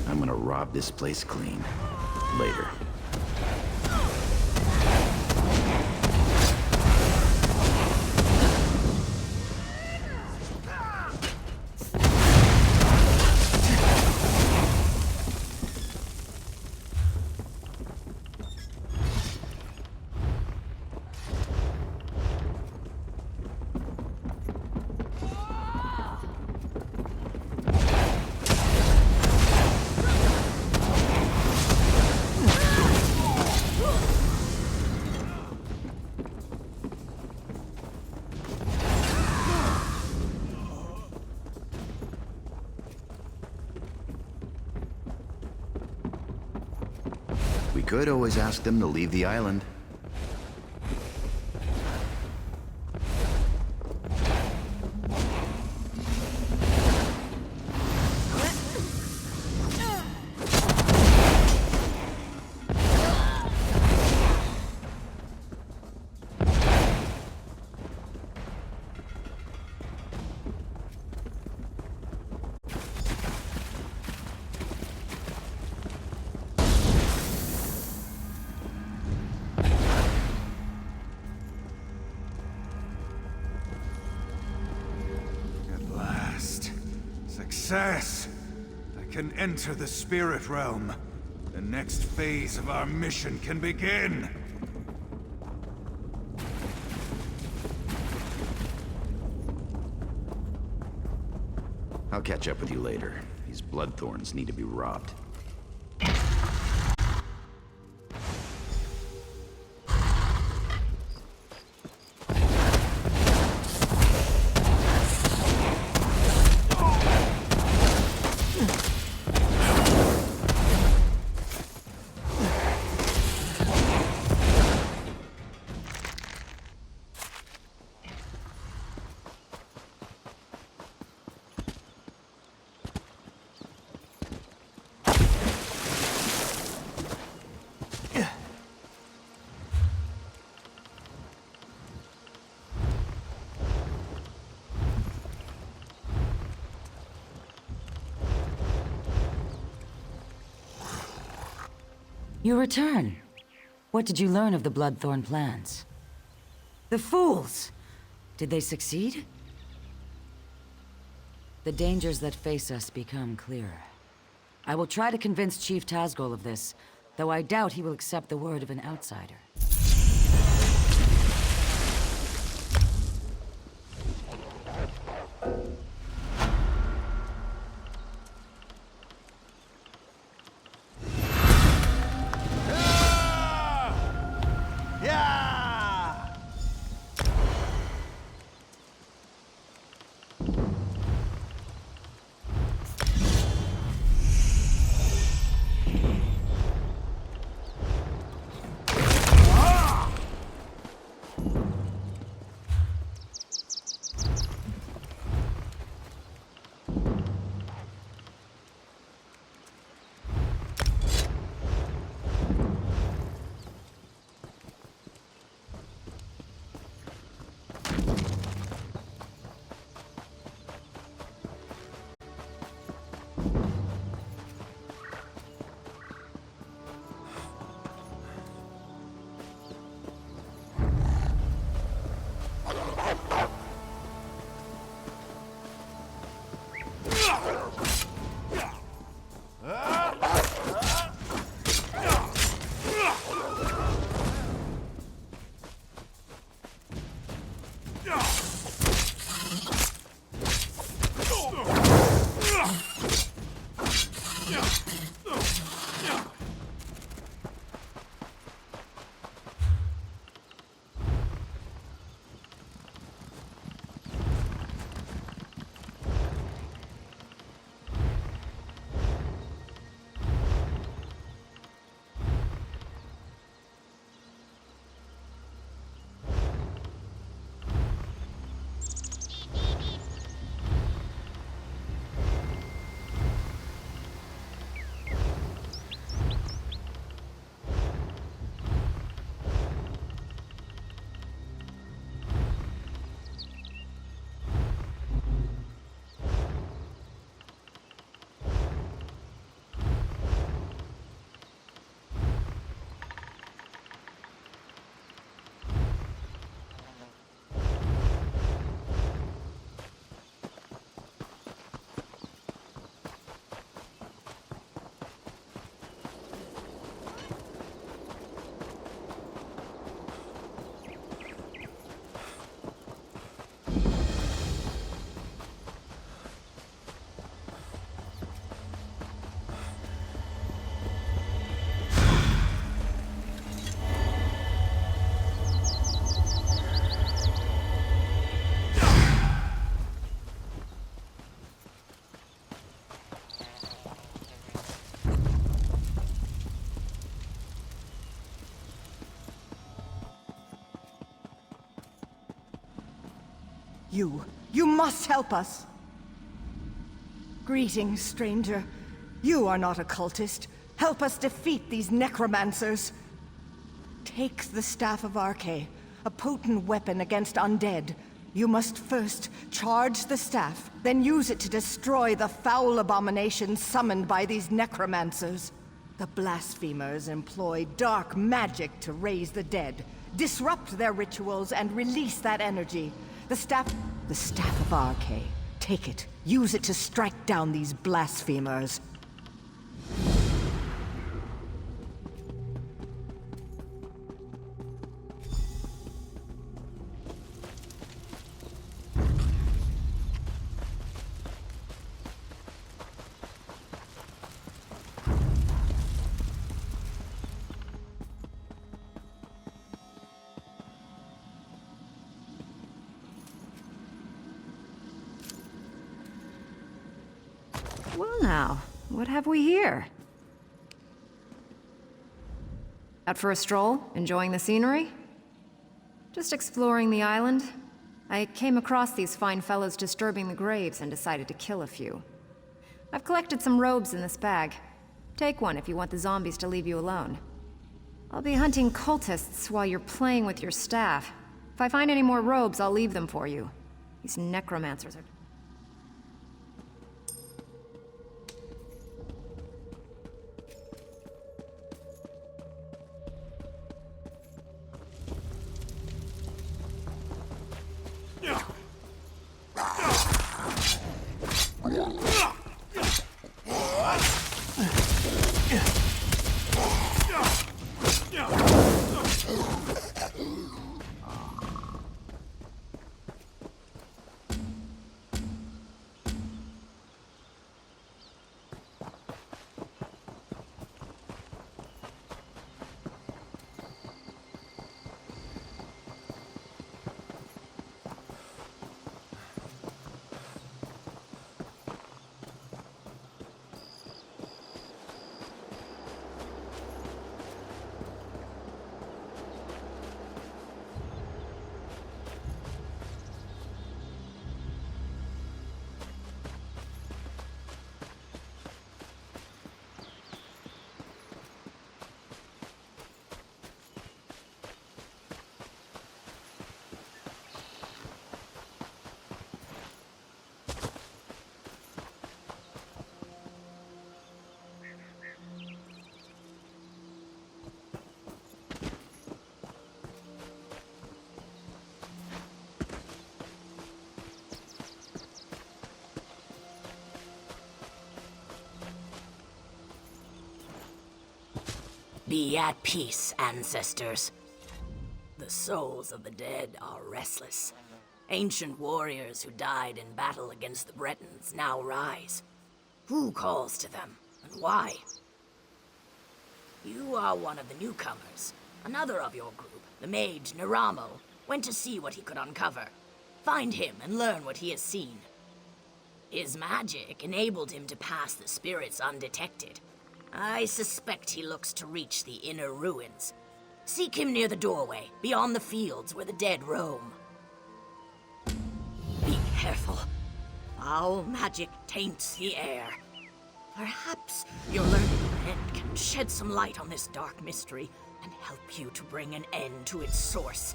I'm gonna rob this place clean. Later. We could always ask them to leave the island. Success! I can enter the spirit realm. The next phase of our mission can begin! I'll catch up with you later. These Bloodthorns need to be robbed. You return. What did you learn of the Bloodthorn plans? The fools! Did they succeed? the dangers that face us become clearer. I will try to convince Chief Tazgol of this, though I doubt he will accept the word of an outsider. You must help us! Greetings, stranger. You are not a cultist. Help us defeat these necromancers. Take the Staff of Arche, a potent weapon against undead. You must first charge the staff, then use it to destroy the foul abominations summoned by these necromancers. The blasphemers employ dark magic to raise the dead, disrupt their rituals, and release that energy. The Staff of Arche. Take it. Use it to strike down these blasphemers. Well now, what have we here? Out for a stroll? Enjoying the scenery? Just exploring the island. I came across these fine fellows disturbing the graves and decided to kill a few. I've collected some robes in this bag. Take one if you want the zombies to leave you alone. I'll be hunting cultists while you're playing with your staff. If I find any more robes, I'll leave them for you. These necromancers are... Be at peace, ancestors. The souls of the dead are restless. Ancient warriors who died in battle against the Bretons now rise. Who calls to them, and why? You are one of the newcomers. Another of your group, the mage Naramo, went to see what he could uncover. Find him and learn what he has seen. His magic enabled him to pass the spirits undetected. I suspect he looks to reach the inner ruins. Seek him near the doorway, beyond the fields where the dead roam. Be careful. Foul magic taints the air. Perhaps your learned friend can shed some light on this dark mystery and help you to bring an end to its source.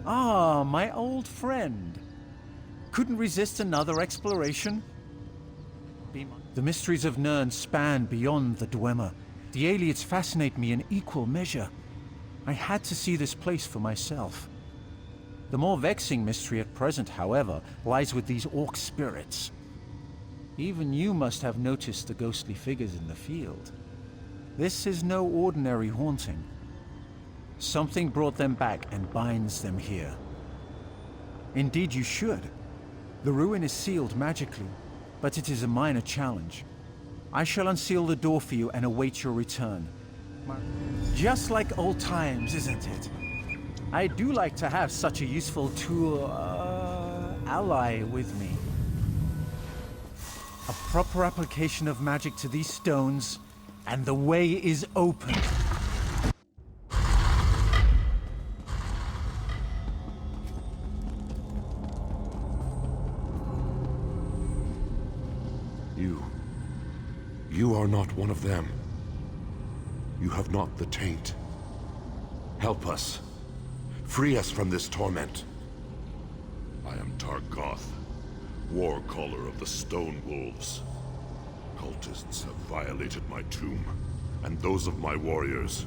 Ah, my old friend. Couldn't resist another exploration? The mysteries of Nirn span beyond the Dwemer. The Ayleids fascinate me in equal measure. I had to see this place for myself. The more vexing mystery at present, however, lies with these orc spirits. Even you must have noticed the ghostly figures in the field. This is no ordinary haunting. Something brought them back and binds them here. Indeed you should. The ruin is sealed magically, but it is a minor challenge. I shall unseal the door for you and await your return. Just like old times, isn't it? I do like to have such a useful tool, ally with me. A proper application of magic to these stones, and the way is open. You are not one of them. You have not the taint. Help us. Free us from this torment. I am Targoth, war caller of the Stone Wolves. Cultists have violated my tomb, and those of my warriors.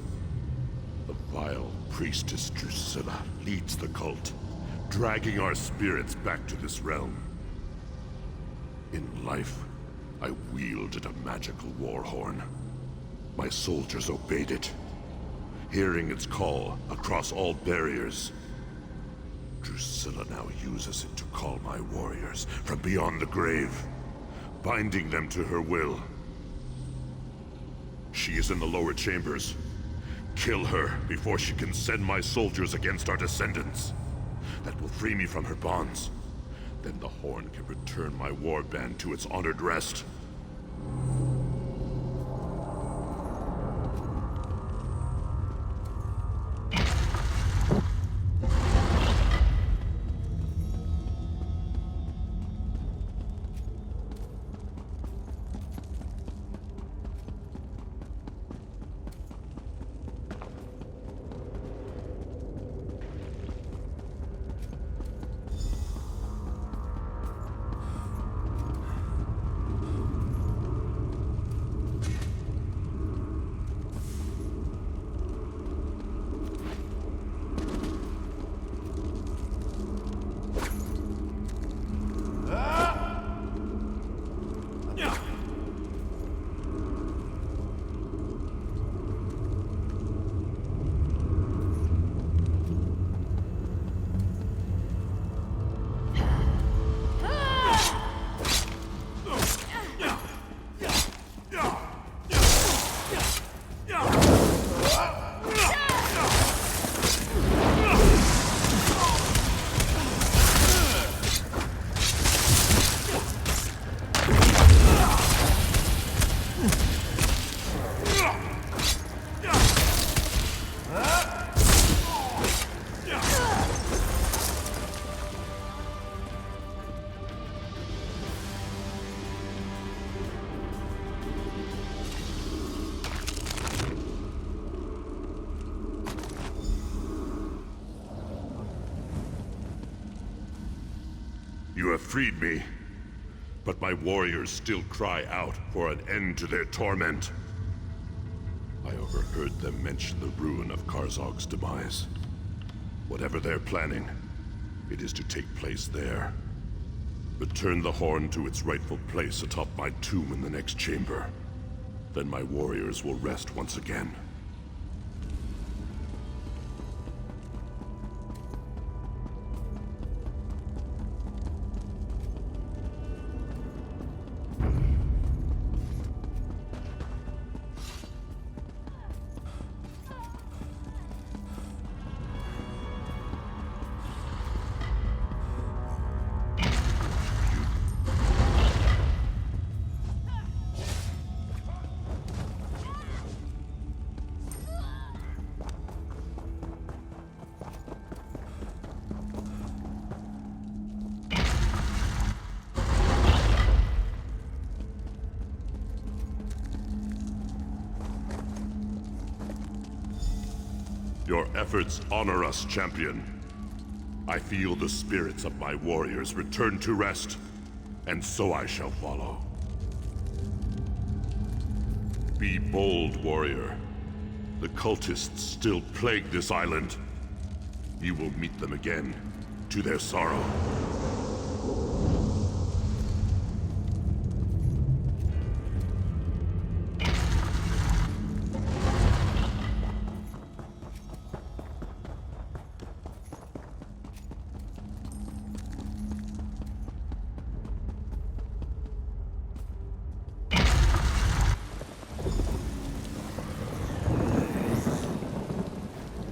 The vile priestess Drusilla leads the cult, dragging our spirits back to this realm. In life, I wielded a magical war horn. My soldiers obeyed it, hearing its call across all barriers. Drusilla now uses it to call my warriors from beyond the grave, binding them to her will. She is in the lower chambers. Kill her before she can send my soldiers against our descendants. That will free me from her bonds. Then the horn can return my warband to its honored rest. You have freed me, but my warriors still cry out for an end to their torment. I overheard them mention the ruin of Karzog's demise. Whatever they're planning, it is to take place there. Return the horn to its rightful place atop my tomb in the next chamber. Then my warriors will rest once again. Your efforts honor us, champion. I feel the spirits of my warriors return to rest, and so I shall follow. Be bold, warrior. The cultists still plague this island. You will meet them again, to their sorrow.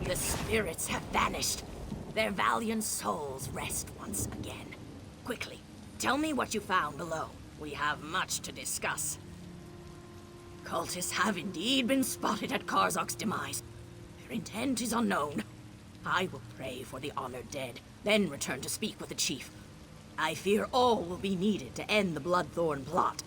The spirits have vanished. Their valiant souls rest once again. Quickly, tell me what you found below. We have much to discuss. Cultists have indeed been spotted at Karzog's demise. Their intent is unknown. I will pray for the honored dead, then return to speak with the chief. I fear all will be needed to end the Bloodthorn plot.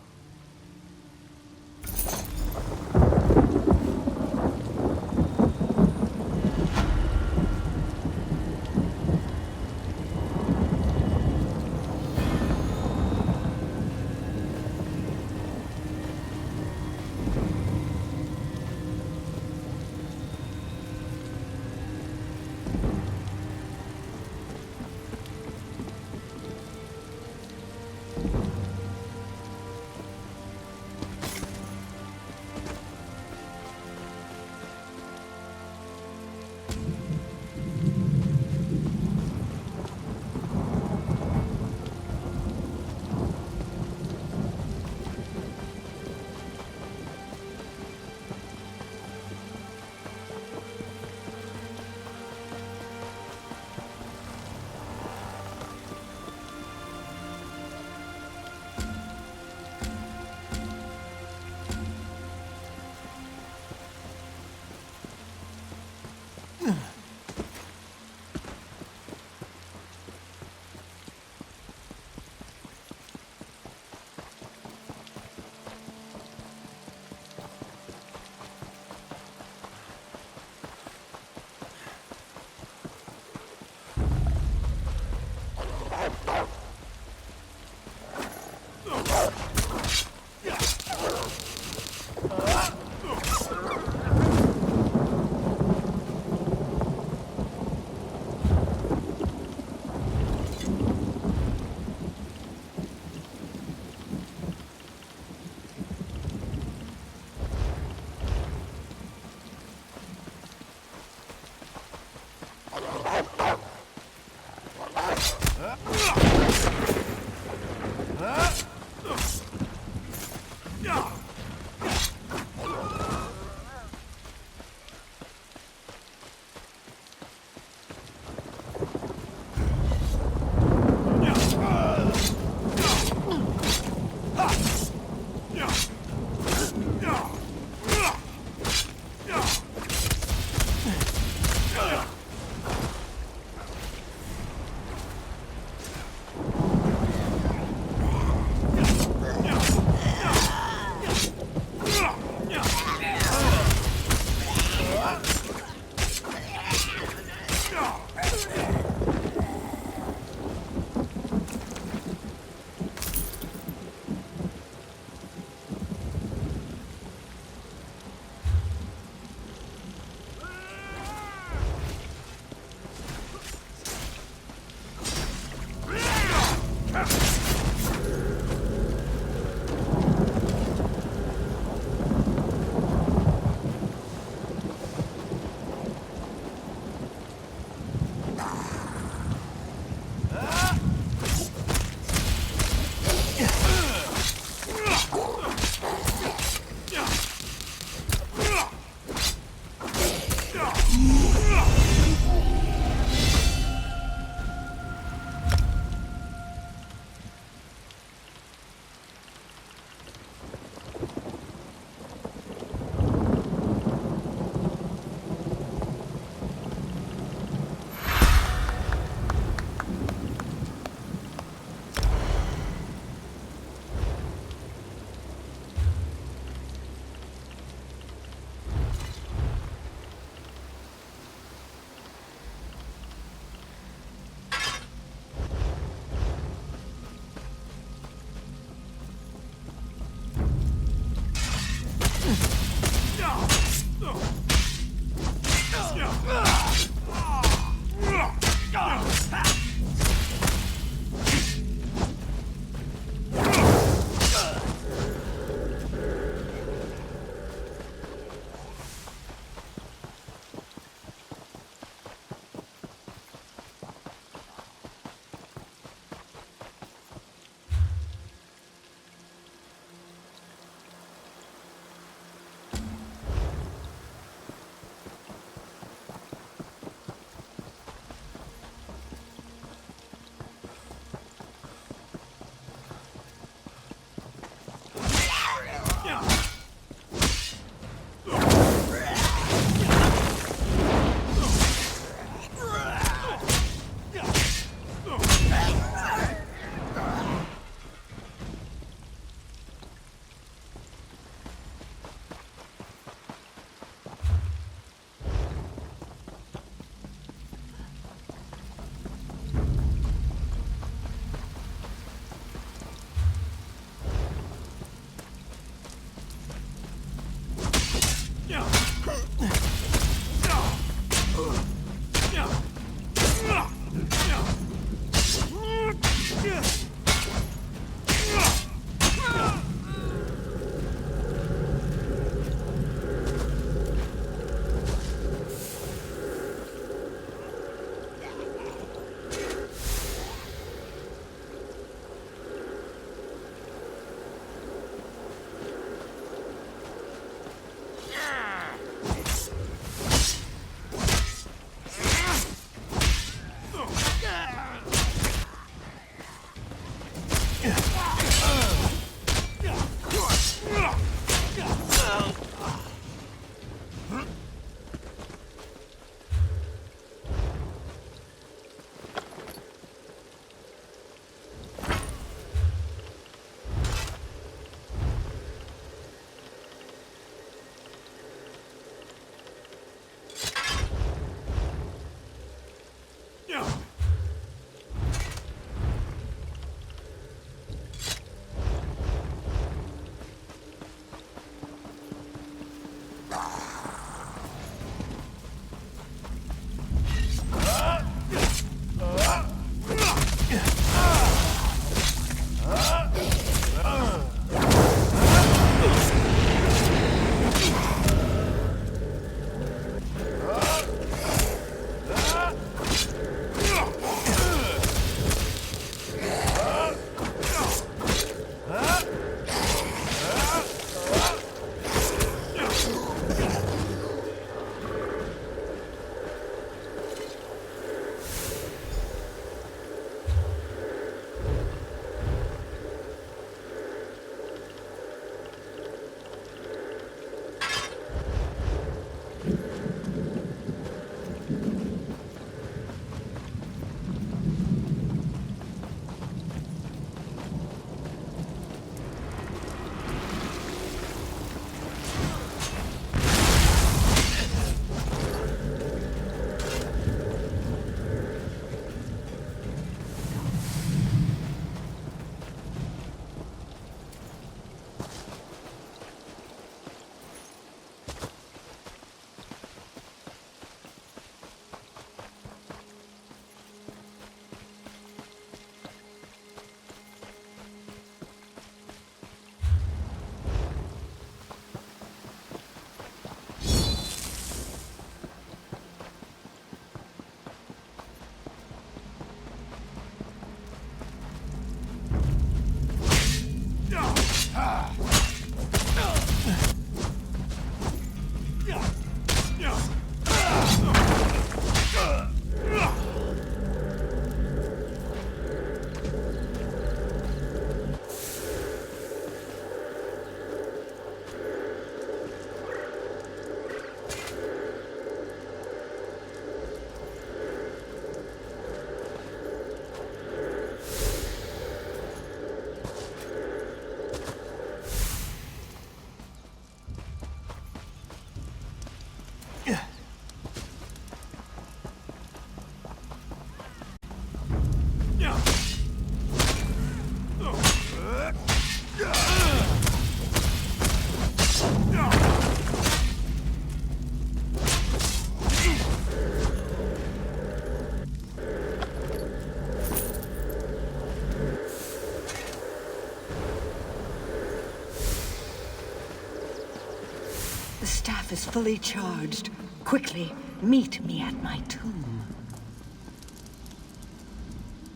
The staff is fully charged. Quickly, meet me at my tomb.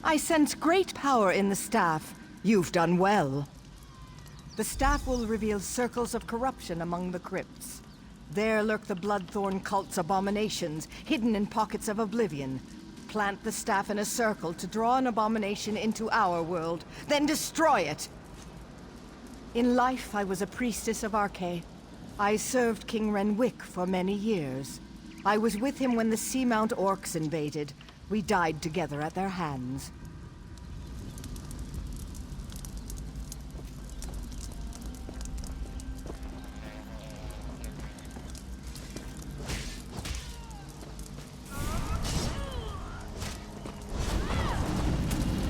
I sense great power in the staff. You've done well. The staff will reveal circles of corruption among the crypts. There lurk the Bloodthorn cult's abominations, hidden in pockets of oblivion. Plant the staff in a circle to draw an abomination into our world, then destroy it! In life, I was a priestess of Arkay. I served King Renwick for many years. I was with him when the Seamount Orcs invaded. We died together at their hands.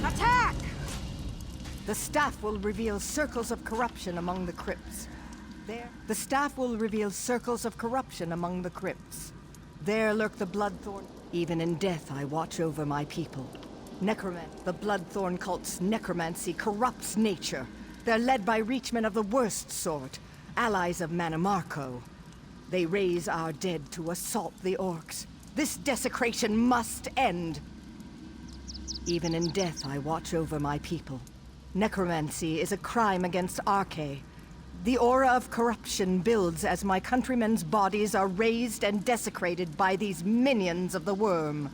Attack! The staff will reveal circles of corruption among the crypts. The staff will reveal circles of corruption among the crypts. There lurk the Bloodthorn. Even in death, I watch over my people. The Bloodthorn cult's necromancy corrupts nature. They're led by reachmen of the worst sort, allies of Manamarco. They raise our dead to assault the orcs. This desecration must end. Even in death, I watch over my people. Necromancy is a crime against Arkay. The aura of corruption builds as my countrymen's bodies are raised and desecrated by these minions of the worm.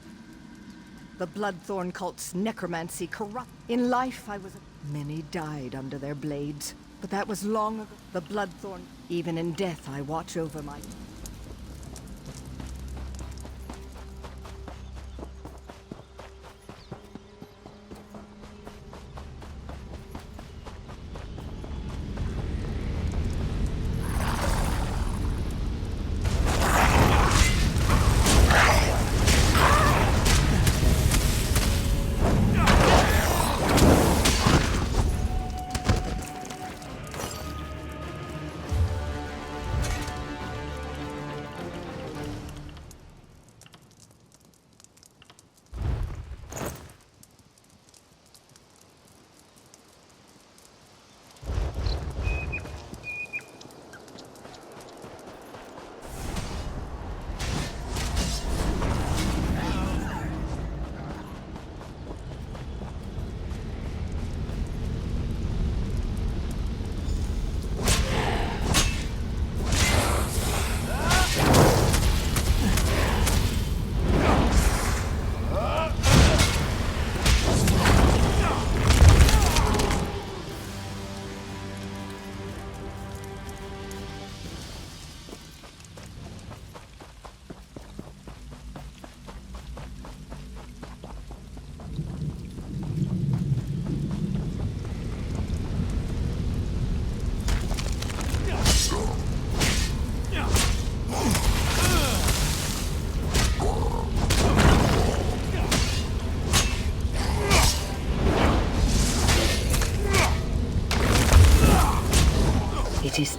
The Bloodthorn cult's necromancy corrupt. In life, many died under their blades, but that was long ago. The Bloodthorn. Even in death, I watch over my...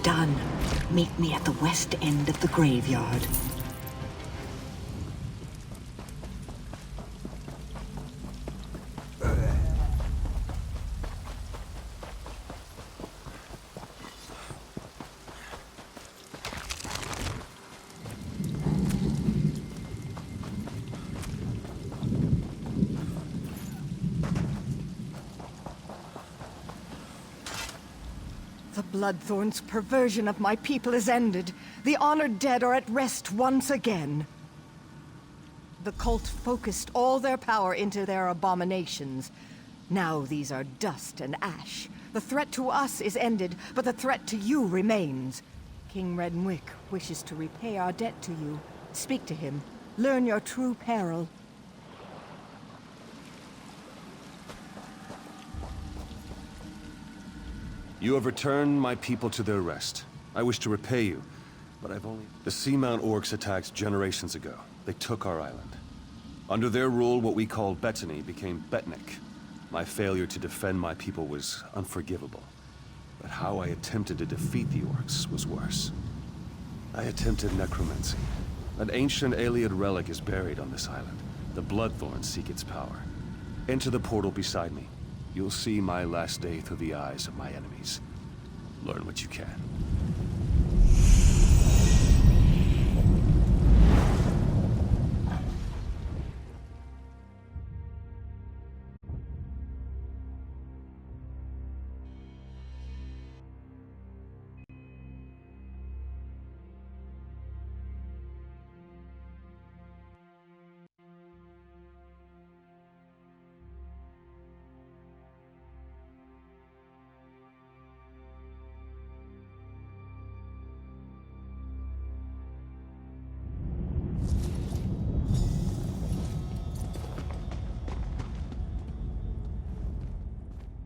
done. Meet me at the west end of the graveyard. The Bloodthorn's perversion of my people is ended. The honored dead are at rest once again. The cult focused all their power into their abominations. Now these are dust and ash. The threat to us is ended, but the threat to you remains. King Renwick wishes to repay our debt to you. Speak to him. Learn your true peril. You have returned my people to their rest. I wish to repay you, but I've only... The Seamount orcs attacked generations ago. They took our island. Under their rule, what we called Bettany became Betnik. My failure to defend my people was unforgivable. But how I attempted to defeat the orcs was worse. I attempted necromancy. An ancient Ayleid relic is buried on this island. The Bloodthorns seek its power. Enter the portal beside me. You'll see my last day through the eyes of my enemies. Learn what you can.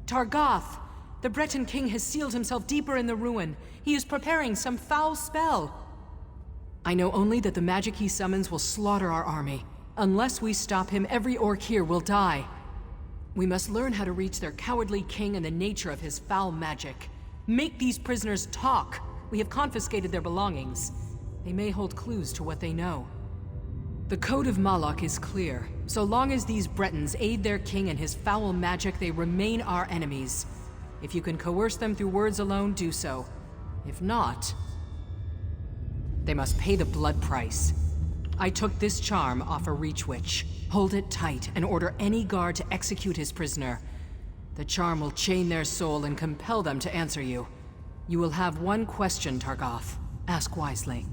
Targoth! The Breton king has sealed himself deeper in the ruin. He is preparing some foul spell. I know only that the magic he summons will slaughter our army. Unless we stop him, every orc here will die. We must learn how to reach their cowardly king and the nature of his foul magic. Make these prisoners talk. We have confiscated their belongings. They may hold clues to what they know. The Code of Malok is clear. So long as these Bretons aid their king and his foul magic, they remain our enemies. If you can coerce them through words alone, do so. If not, they must pay the blood price. I took this charm off a Reach Witch. Hold it tight and order any guard to execute his prisoner. The charm will chain their soul and compel them to answer you. You will have one question, Targoth. Ask wisely.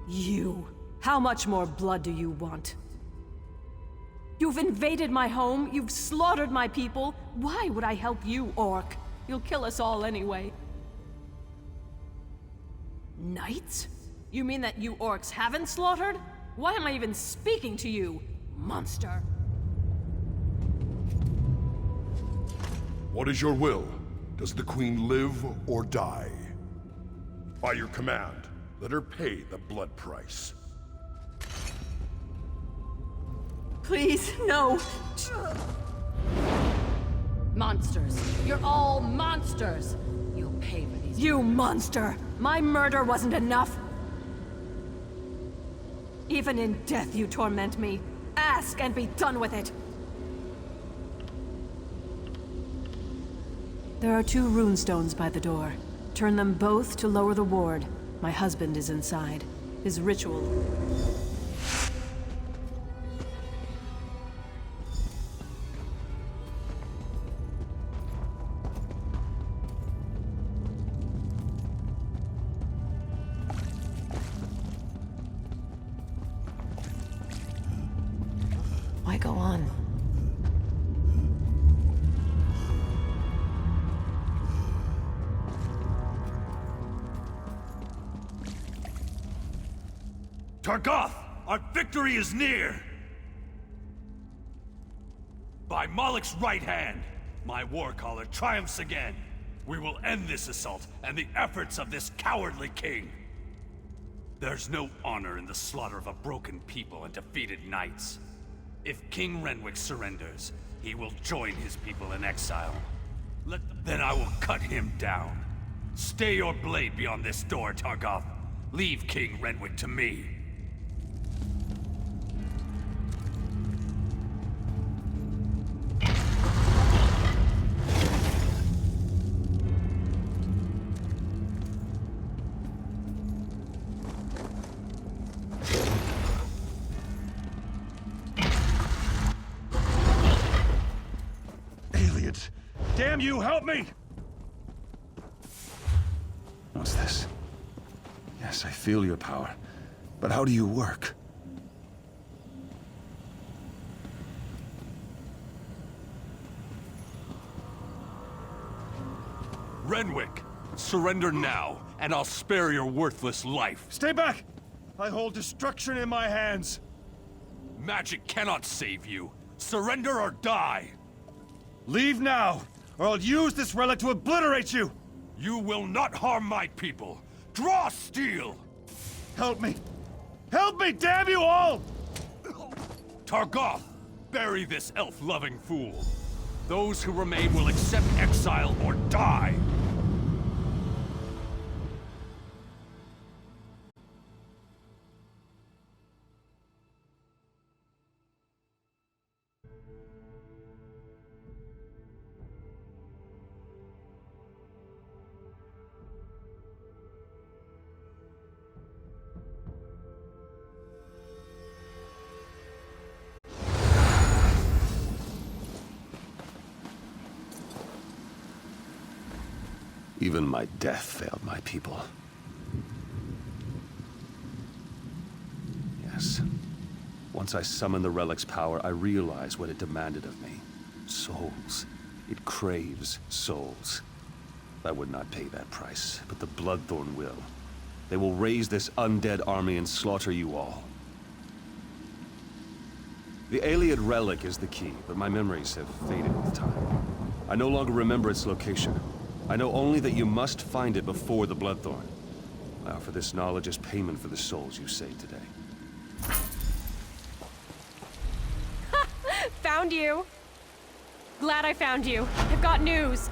You. How much more blood do you want? You've invaded my home, you've slaughtered my people. Why would I help you, orc? You'll kill us all anyway. Knights? You mean that you orcs haven't slaughtered? Why am I even speaking to you, monster? What is your will? Does the Queen live or die? By your command, let her pay the blood price. Please, no. Monsters. You're all monsters. You'll pay for these. You monster! My murder wasn't enough. Even in death you torment me. Ask and be done with it. There are 2 runestones by the door. Turn them both to lower the ward. My husband is inside. His ritual... Why go on? Targoth! Our victory is near! By Malek's right hand, my warcaller triumphs again. We will end this assault and the efforts of this cowardly king. There's no honor in the slaughter of a broken people and defeated knights. If King Renwick surrenders, he will join his people in exile. Then I will cut him down. Stay your blade beyond this door, Targoth. Leave King Renwick to me. Aliens! Damn you, help me! What's this? Yes, I feel your power. But how do you work? Renwick, surrender now, and I'll spare your worthless life. Stay back! I hold destruction in my hands. Magic cannot save you. Surrender or die. Leave now, or I'll use this relic to obliterate you! You will not harm my people. Draw steel! Help me! Help me, damn you all! Targoth, bury this elf-loving fool. Those who remain will accept exile or die. Even my death failed my people. Yes. Once I summoned the relic's power, I realized what it demanded of me. Souls. It craves souls. I would not pay that price, but the Bloodthorn will. They will raise this undead army and slaughter you all. The Ayleid relic is the key, but my memories have faded with time. I no longer remember its location. I know only that you must find it before the Bloodthorn. I offer this knowledge as payment for the souls you saved today. Found you. Glad I found you. I've got news.